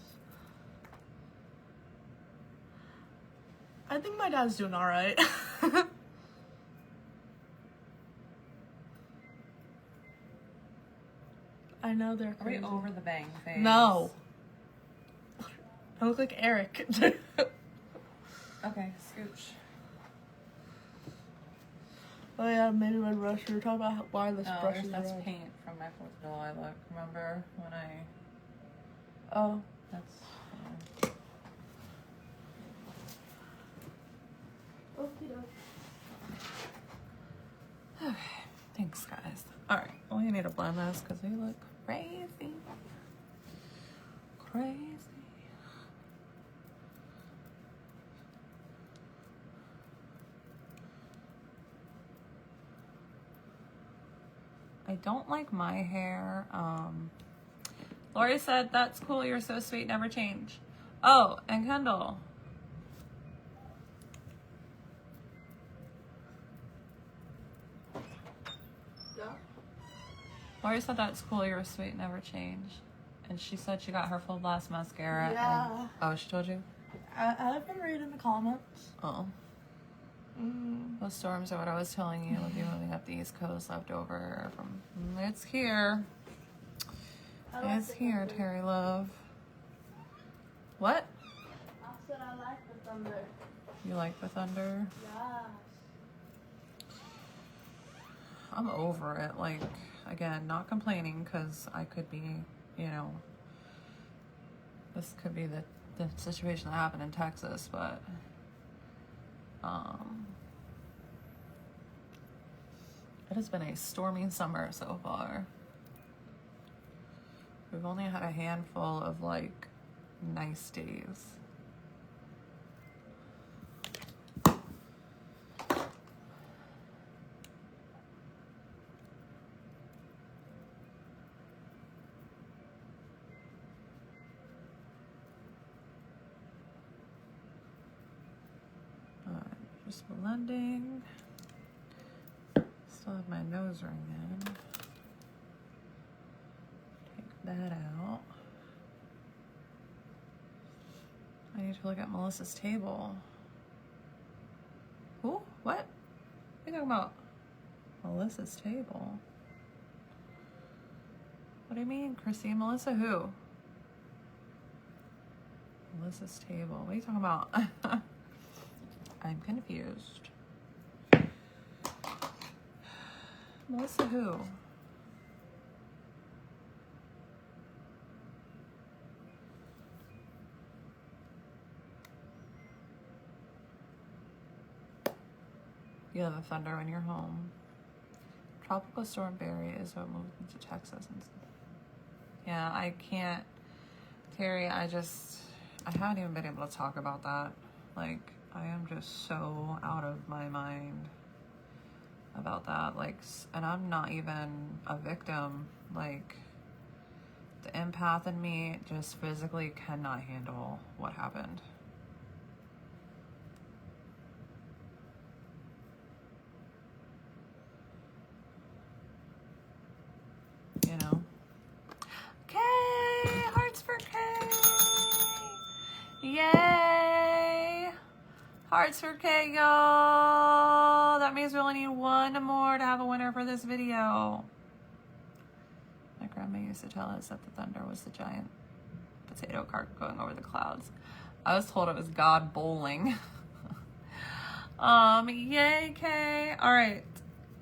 I think my dad's doing all right. I know they're Are we crazy. over the bang phase? No. I look like Eric. Okay, scooch. Oh yeah, maybe red brush. We were talking about why this brush is that's red. paint from my 4th of July look. Remember when I... Oh. That's... Okay, thanks guys. Alright, well you need to blend this because we look crazy. Crazy. I don't like my hair Lori said, that's cool, you're so sweet, never change. Oh, and Kendall. Yeah. Lori said, that's cool, you're sweet, never change. And she said she got her full blast mascara. Yeah. And, oh, she told you? I've been reading the comments. Oh. Those storms are what I was telling you. We'll be moving up the East Coast, left over from. It's here. It's here, Terry Love. What? I said I like the thunder. You like the thunder? Yes. I'm over it. Like, again, not complaining because I could be, you know, this could be the situation that happened in Texas, but it has been a stormy summer so far. We've only had a handful of like nice days. Just blending. Still have my nose ring in. Take that out. I need to look at Melissa's table. Who? What? What are you talking about? Melissa's table? What do you mean, Chrissy? Melissa who? Melissa's table. What are you talking about? I'm confused. Melissa who? You have a thunder when you're home. Tropical Storm Barry is what moved into Texas. Yeah, I can't. Terry, I haven't even been able to talk about that. Like, I am just so out of my mind about that. Like, and I'm not even a victim. Like, the empath in me just physically cannot handle what happened. You know? Kay! Hearts for Kay! Yay! Hearts for Kay, y'all! That means we only need one more to have a winner for this video. My grandma used to tell us that the thunder was the giant potato cart going over the clouds. I was told it was God bowling. Yay, Kay! Alright.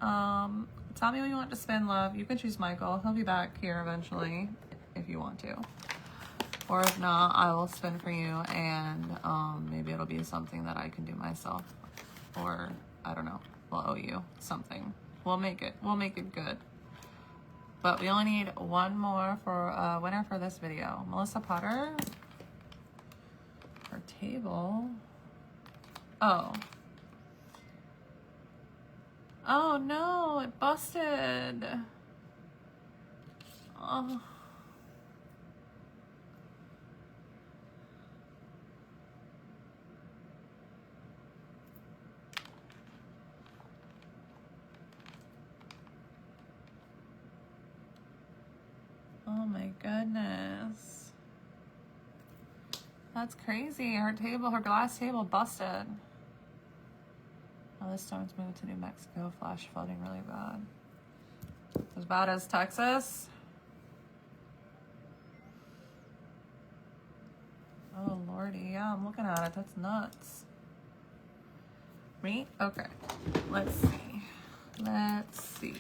Tell me when you want to spin, love. You can choose Michael. He'll be back here eventually if you want to. Or if not, I will spin for you, and maybe it'll be something that I can do myself. Or, I don't know, we'll owe you something. We'll make it good. But we only need one more for a winner for this video. Melissa Potter. Her table. Oh. Oh no, it busted. Oh. Oh my goodness. That's crazy. Her glass table busted. Oh, this storm's moved to New Mexico. Flash flooding really bad. As bad as Texas? Oh lordy, yeah, I'm looking at it. That's nuts. Me? Okay. Let's see.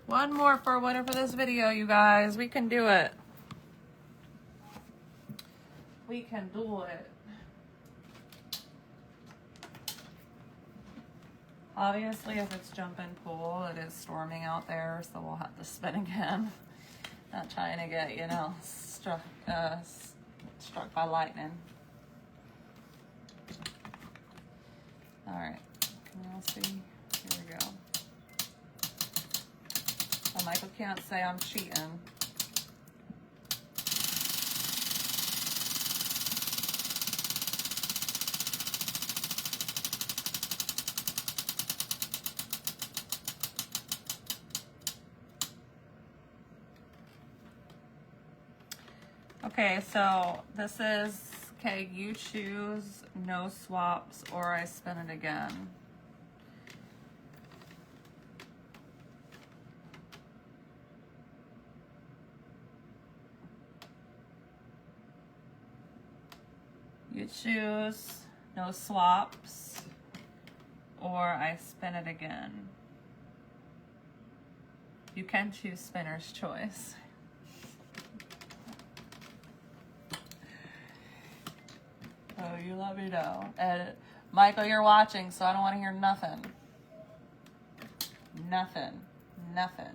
One more for a winner for this video, you guys. We can do it. We can do it. Obviously, if it's jumping pool, it is storming out there, so we'll have to spin again. Not trying to get, you know, struck by lightning. All right, can you all see? Here we go. So Michael can't say I'm cheating. Okay, so this is, okay, you choose no swaps or I spin it again. You choose no swaps or I spin it again. You can choose spinner's choice. Oh, you let me know. And Michael, you're watching, so I don't want to hear nothing. Nothing. Nothing.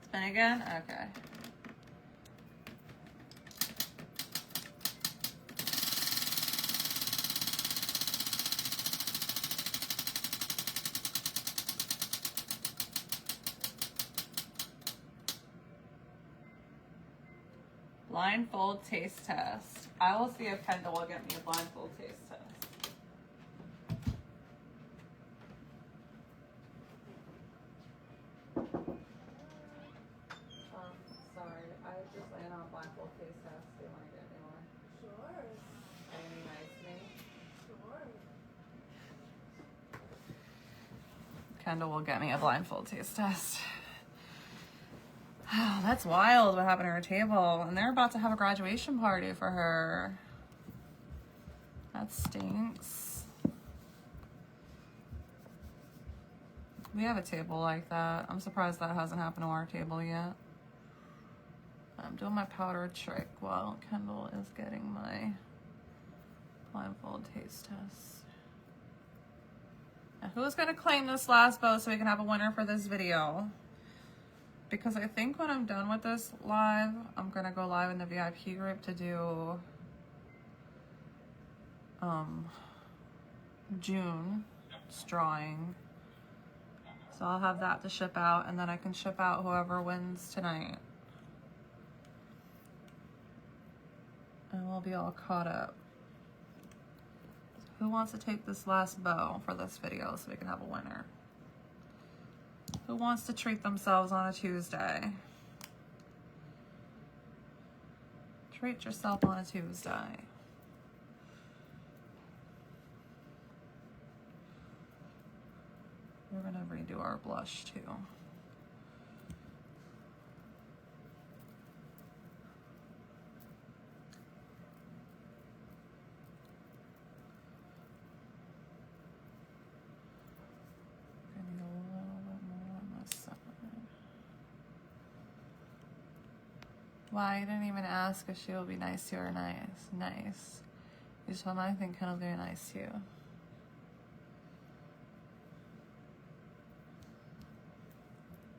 Spin again? Okay. Blindfold taste test. I will see if Kendall will get me a blindfold taste test. Sorry, I just laying on a blindfold taste test. Do you want to get me one? Sure. Are you gonna be nice to me? Sure. Kendall will get me a blindfold taste test. Oh, that's wild what happened to her table. And they're about to have a graduation party for her. That stinks. We have a table like that. I'm surprised that hasn't happened to our table yet. I'm doing my powder trick while Kendall is getting my blindfold taste test. Now, who's gonna claim this last bow so we can have a winner for this video? Because I think when I'm done with this live, I'm gonna go live in the VIP group to do June's drawing. So I'll have that to ship out, and then I can ship out whoever wins tonight. And we'll be all caught up. Who wants to take this last bow for this video so we can have a winner? Who wants to treat themselves on a Tuesday? Treat yourself on a Tuesday. We're gonna redo our blush too. Why? You didn't even ask if she will be nice to you or nice. Nice. You just told me I think Kendall's very nice to you.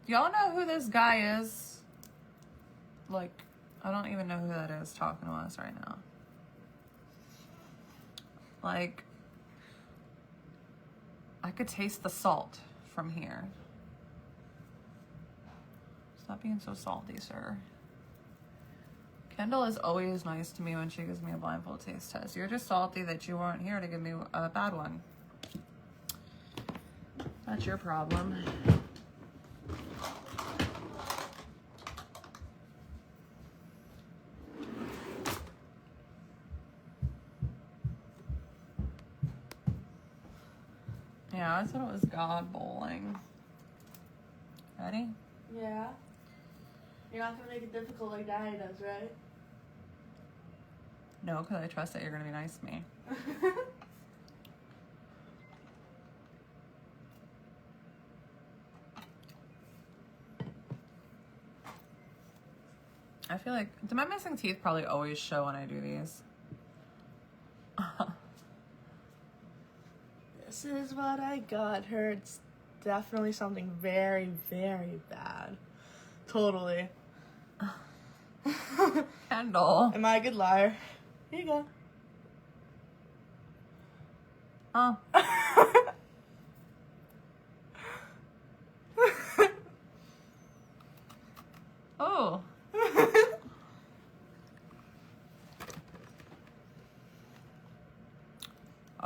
Do y'all know who this guy is? Like, I don't even know who that is talking to us right now. Like, I could taste the salt from here. Stop being so salty, sir. Kendall is always nice to me when she gives me a blindfold taste test. You're just salty that you weren't here to give me a bad one. That's your problem. Yeah, I thought it was God bowling. Ready? Yeah. You're not gonna make it difficult like Daddy does, right? No, because I trust that you're going to be nice to me. I feel like, do my missing teeth probably always show when I do these? This is what I got her. It's definitely something very, very bad. Totally. Kendall. Am I a good liar? Here you go. Oh. Oh.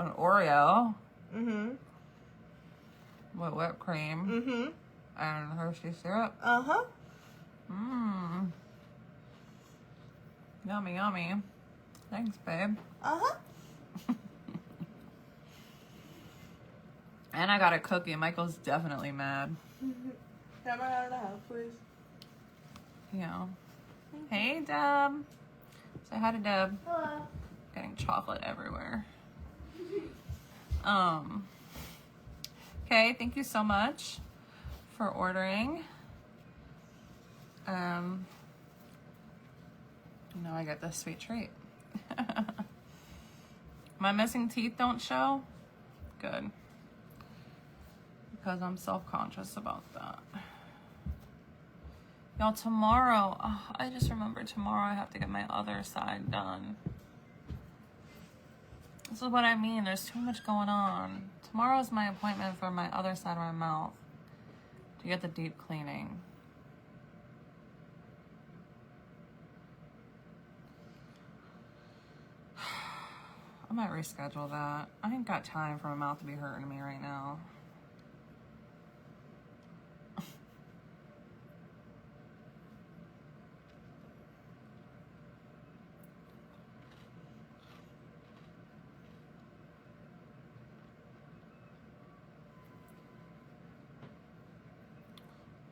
An Oreo Mm-hmm. with whipped cream Mm-hmm. and Hershey syrup. Uh-huh. Mmm. Yummy, yummy. Thanks, babe. Uh-huh. And I got a cookie. Michael's definitely mad. Come out of the house, please. Yeah. Hey, Deb. Say hi to Deb. Hello. Getting chocolate everywhere. Okay, thank you so much for ordering. Now I get this sweet treat. My missing teeth don't show? Good. Because I'm self-conscious about that. Y'all, tomorrow, I just remembered tomorrow I have to get my other side done. This is what I mean. There's too much going on. Tomorrow's my appointment for my other side of my mouth to get the deep cleaning. I might reschedule that. I ain't got time for my mouth to be hurting me right now.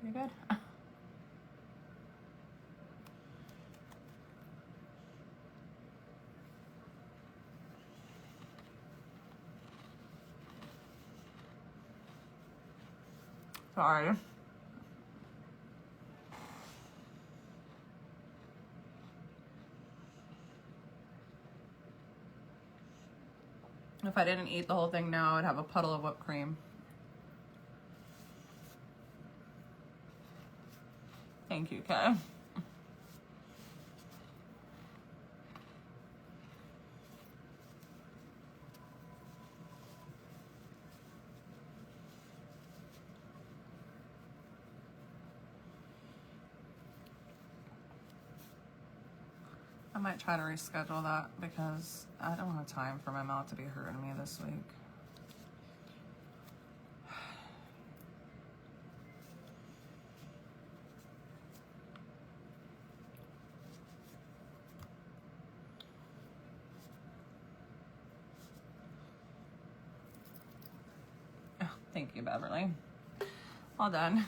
You good? Sorry. If I didn't eat the whole thing now, I'd have a puddle of whipped cream. Thank you, Kay. I might try to reschedule that because I don't have time for my mouth to be hurting me this week. Oh, thank you, Beverly. All done.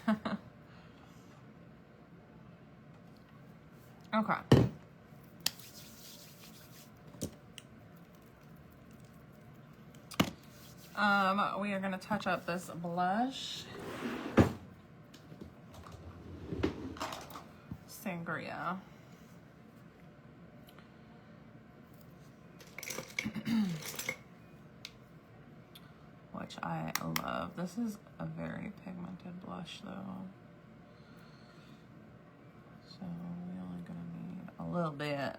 Okay. We are gonna touch up this blush. Sangria. Which I love. This is a very pigmented blush though. So we're only gonna need a little bit.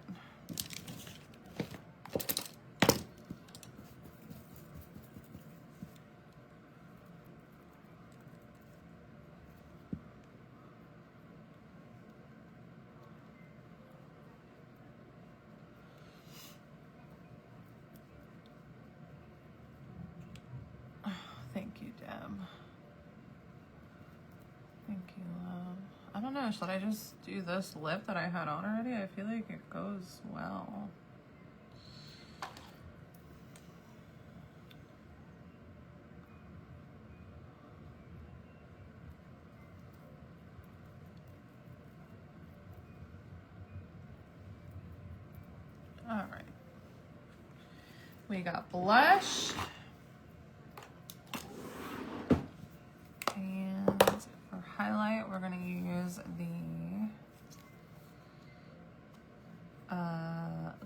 Thank you, Deb. Thank you, love. I don't know, should I just do this lip that I had on already? I feel like it goes well. All right. We got blush. And for highlight, we're gonna use the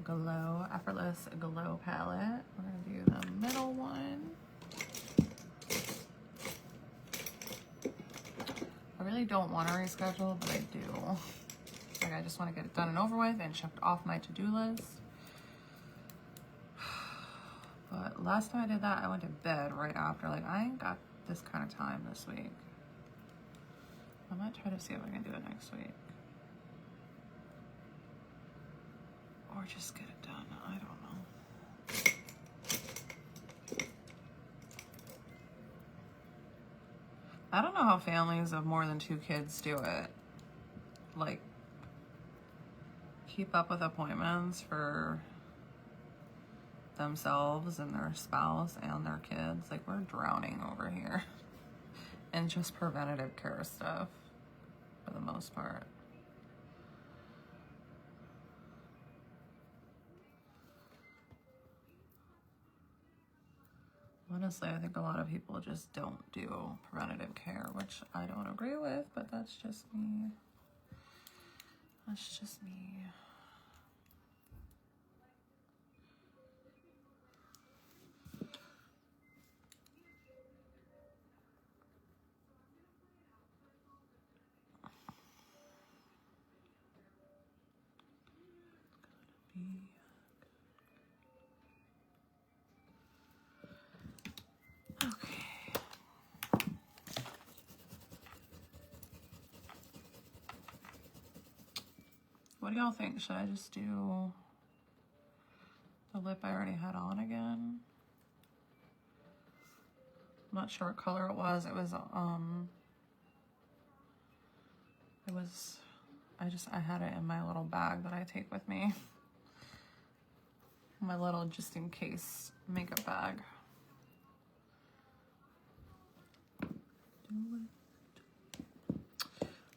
Glow, Effortless Glow palette. We're gonna do the middle one. I really don't want to reschedule, but I do. Like, I just want to get it done and over with and checked off my to-do list. But last time I did that, I went to bed right after. Like, I ain't got this kind of time this week. I might try to see if I can do it next week. Or just get it done. I don't know. I don't know how families of more than 2 kids do it. Like, keep up with appointments for themselves and their spouse and their kids. Like, we're drowning over here in just preventative care stuff for the most part. Honestly, I think a lot of people just don't do preventative care, which I don't agree with, but that's just me. That's just me. Okay. What do y'all think? Should I just do the lip I already had on again? I'm not sure what color it was. I had it in my little bag that I take with me. My little just in case makeup bag.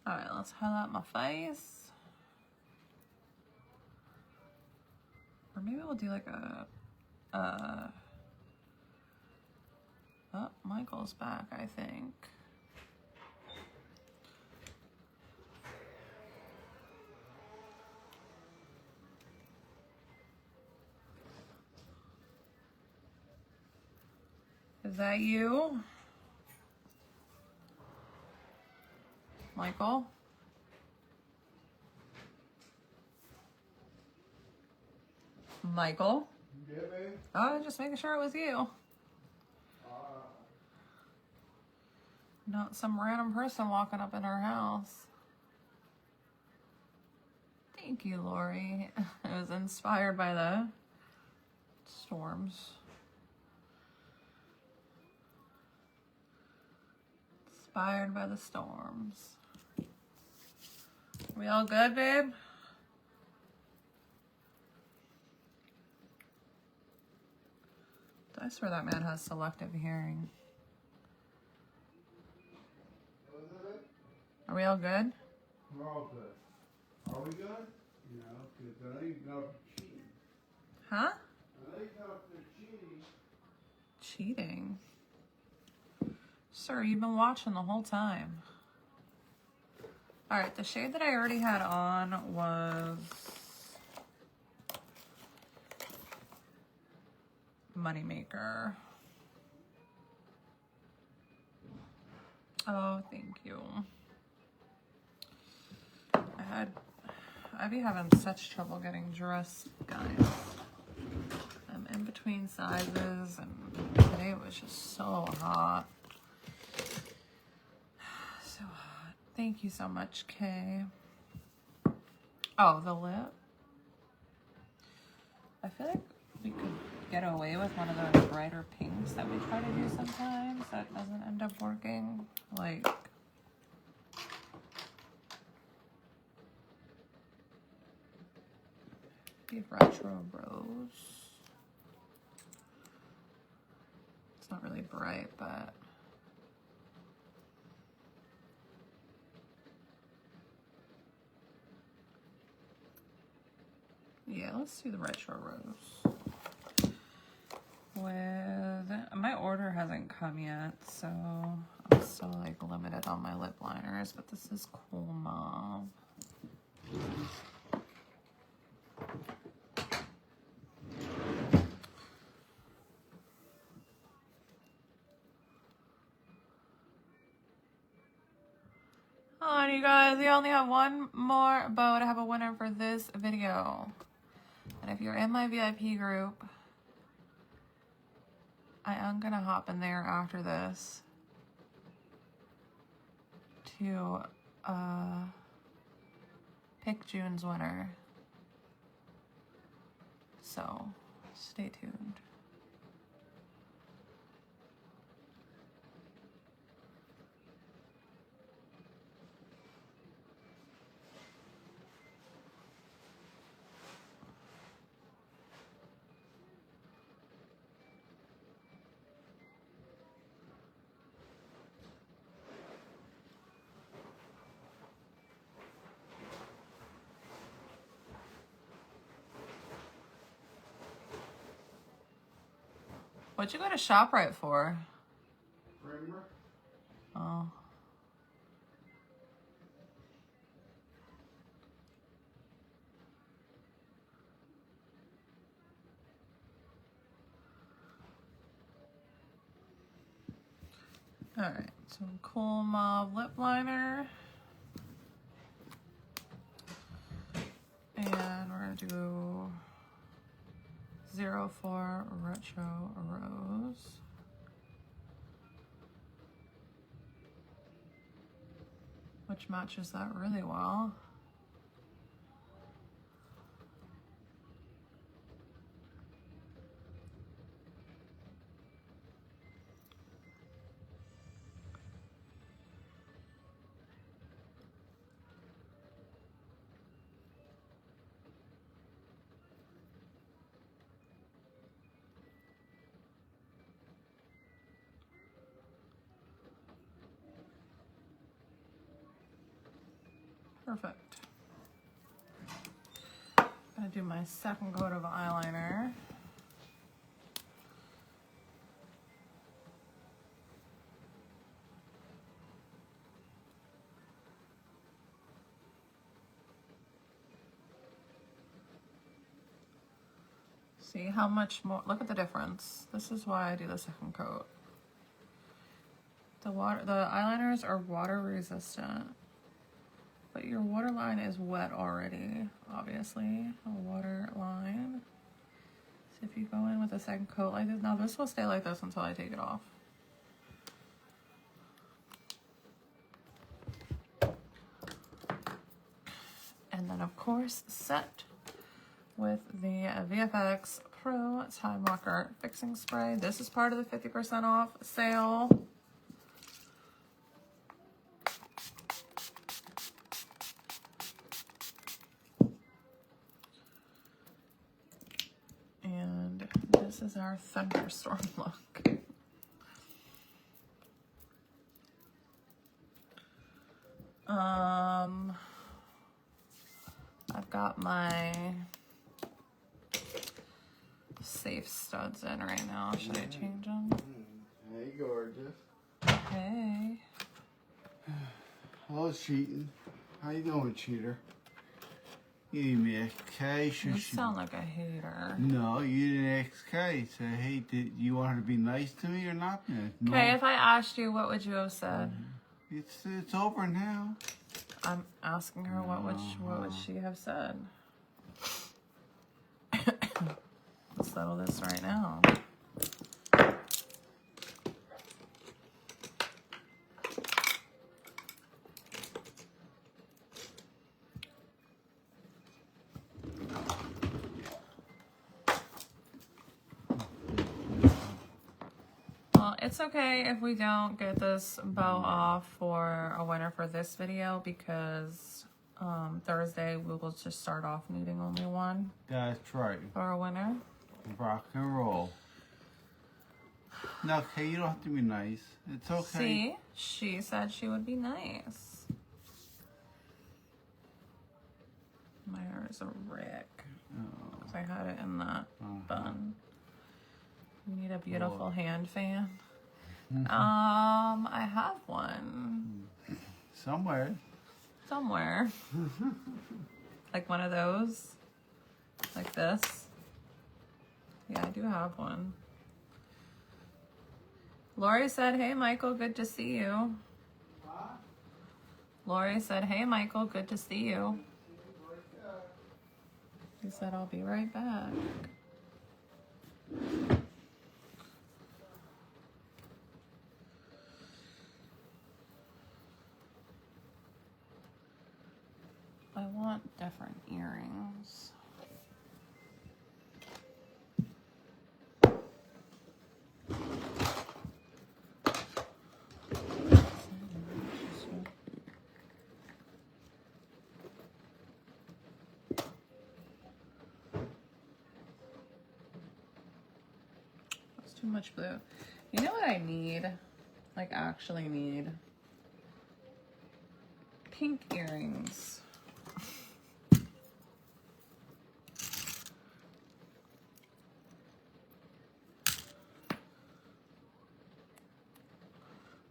Alright, let's highlight my face. Or maybe we'll do like oh, Michael's back, I think. Is that you? Michael? Michael? Yeah, babe. Oh, just making sure it was you. Not some random person walking up in our house. Thank you, Lori. It was inspired by the storms. Inspired by the storms. We all good, babe? I swear that man has selective hearing. Are we all good? We're all good. Are we good? You know, because I know you got up for cheating. Huh? I know you got up for cheating. Cheating? Sir, you've been watching the whole time. Alright, the shade that I already had on was Moneymaker. Oh, thank you. I be having such trouble getting dressed, guys. I'm in between sizes, and today it was just so hot. So hot. Thank you so much, Kay. Oh, the lip. I feel like we could get away with one of those brighter pinks that we try to do sometimes that doesn't end up working. Like, retro rose. It's not really bright, but yeah, let's do the retro rose. My order hasn't come yet, so I'm still like limited on my lip liners, but this is Cool Mauve. Hold on, you guys, we only have one more bow to have a winner for this video. And if you're in my VIP group, I am gonna hop in there after this to pick June's winner. So stay tuned. What'd you go to ShopRite for? Primer. Oh. Alright, some Cool Mauve lip liner. And we're gonna do 04 Retro Rose. Which matches that really well. Perfect. I'm gonna do my second coat of eyeliner. See how much more, look at the difference. This is why I do the second coat. The eyeliners are water resistant. But your waterline is wet already, obviously, a water line. So if you go in with a second coat like this, now this will stay like this until I take it off. And then of course, set with the VFX Pro Time Rocker Fixing Spray. This is part of the 50% off sale. This is our thunderstorm look. I've got my safe studs in right now. Should I change them? Hey, gorgeous. Hey. Hello, cheating. How you doing, cheater? You need me XK. You sound like a hater. No, you didn't XK. So, hey, did you want her to be nice to me or not? No. Okay, if I asked you, what would you have said? It's over now. I'm asking her what would she have said? Let's settle this right now. It's okay if we don't get this bow off for a winner for this video because Thursday we will just start off needing only one. That's right. For a winner. Rock and roll. No, okay, you don't have to be nice. It's okay. See, she said she would be nice. My hair is a wreck. Oh. 'Cause I had it in that bun. You need a beautiful hand fan. I have one. Somewhere. Like one of those. Like this. Yeah, I do have one. Lori said, hey, Michael, good to see you. What? Lori said, hey, Michael, good to see you. He said, I'll be right back. I want different earrings. That's too much blue. You know what I need? Like actually need? Pink earrings.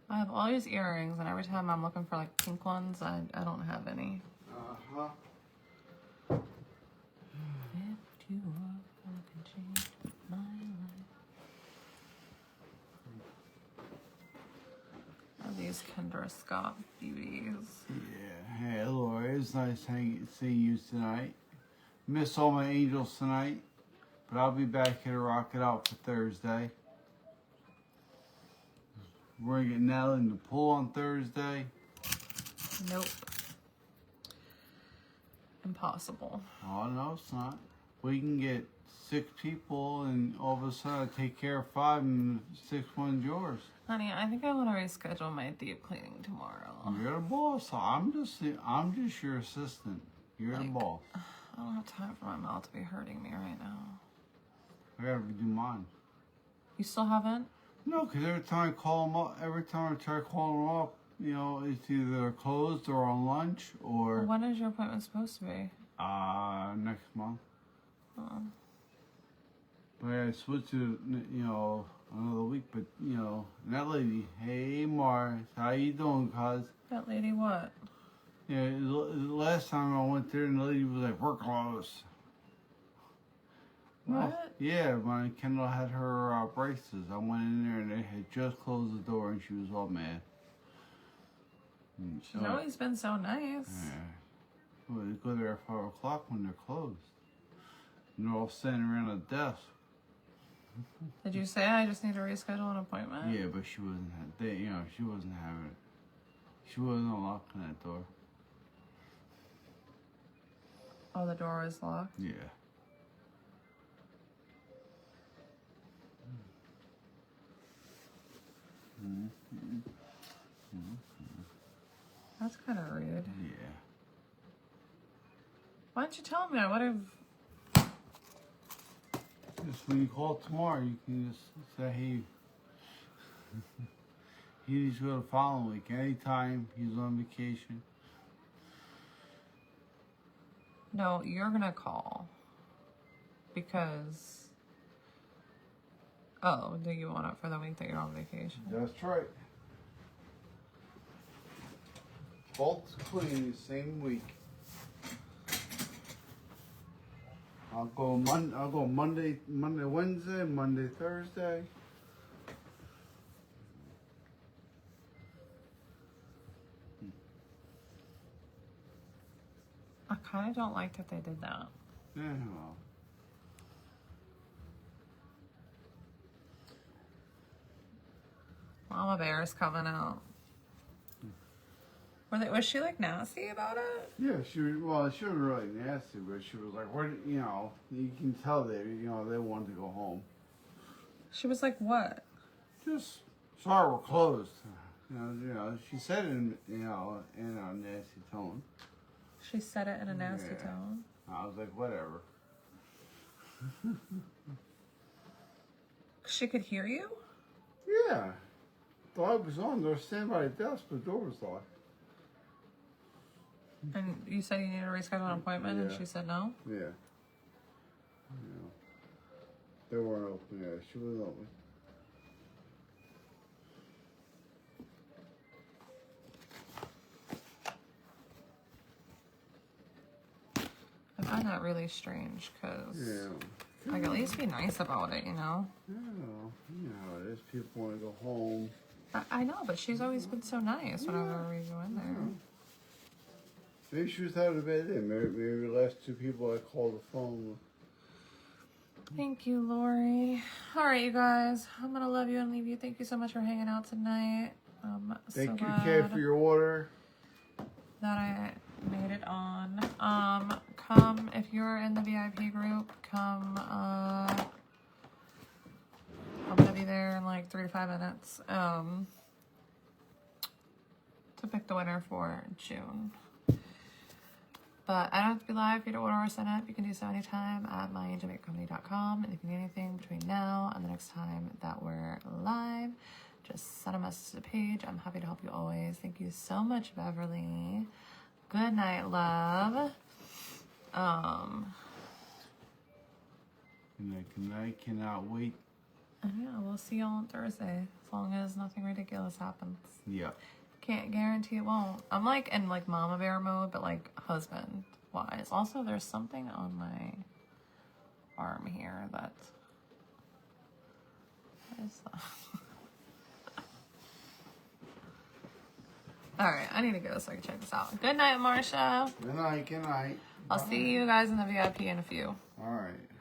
I have all these earrings, and every time I'm looking for like pink ones, I don't have any. Uh-huh. If you are, I can change my life. I have these Kendra Scott beauties. Yeah. Hey, Lori, it's nice seeing you tonight. Miss all my angels tonight, but I'll be back here to rock it out for Thursday. We're gonna get Natalie in the pool on Thursday. Nope. Impossible. Oh, no, it's not. We can get 6 people, and all of a sudden I take care of 5, and 6th one's yours. Honey, I think I want to reschedule my deep cleaning tomorrow. You're the boss. I'm just your assistant. You're the boss. I don't have time for my mouth to be hurting me right now. I gotta do mine. You still haven't? No, because every time I call them up, every time I try calling them up, you know, it's either closed or on lunch or When is your appointment supposed to be? next month. Oh. But I switched to, you know, another week. But, you know, that lady, hey, Mars, how you doing, cuz? That lady what? Yeah, the last time I went there, and the lady was like, we're closed. What? Yeah, when Kendall had her braces, I went in there and they had just closed the door and she was all mad. She's always been so nice. Yeah. Well, they go there at 5 o'clock when they're closed. And they're all standing around a desk. Did you say I just need to reschedule an appointment? Yeah, but she wasn't. She wasn't having it. She wasn't unlocking that door. Oh, the door was locked? Yeah. That's kind of rude. Yeah. Why didn't you tell me? I would have. Just when you call tomorrow, you can just say, hey, he needs to go the following week. Anytime he's on vacation. No, you're gonna call. Because. Oh, do you want it for the week that you're on vacation? That's right. Both clean the same week. I'll go Monday, Wednesday, Monday, Thursday. I kind of don't like that they did that. Yeah, well. Mama Bear's coming out. Was she like nasty about it? Yeah, she was really nasty, but she was like, "What? You know, you can tell they wanted to go home." She was like, what? Just sorry, we're closed. You know, she said it in a nasty tone. She said it in a nasty Yeah. tone. I was like, whatever. She could hear you? Yeah, the light was on. They were standing by the desk, but the door was locked. And you said you needed to reschedule an appointment, and Yeah. she said no? Yeah. They weren't open. Yeah, she wasn't open. I find that really strange, because Yeah. like, at least be nice about it, you know? Yeah, you know, there's people want to go home. I know, but she's always been so nice whenever we go in there. Maybe she was having a bad day. Maybe the last 2 people I called the phone. Thank you, Lori. All right, you guys. I'm going to love you and leave you. Thank you so much for hanging out tonight. Thank so you, Kay, for your order. that I made it on. Come, if you're in the VIP group, come, I'm gonna be there in like 3 to 5 minutes, to pick the winner for June. But I don't have to be live for you to order or sign up. You can do so anytime at myjamaicacomedy.com. And if you need anything between now and the next time that we're live, just send a message to the page. I'm happy to help you always. Thank you so much, Beverly. Good night, love. Good night. Cannot wait And yeah, we'll see y'all on Thursday, as long as nothing ridiculous happens. Yeah. Can't guarantee it won't. I'm like in like mama bear mode, but like husband wise. Also, there's something on my arm here that. What is that? All right, I need to go so I can check this out. Good night, Marsha. Good night. Good night. I'll see you guys in the VIP in a few. All right.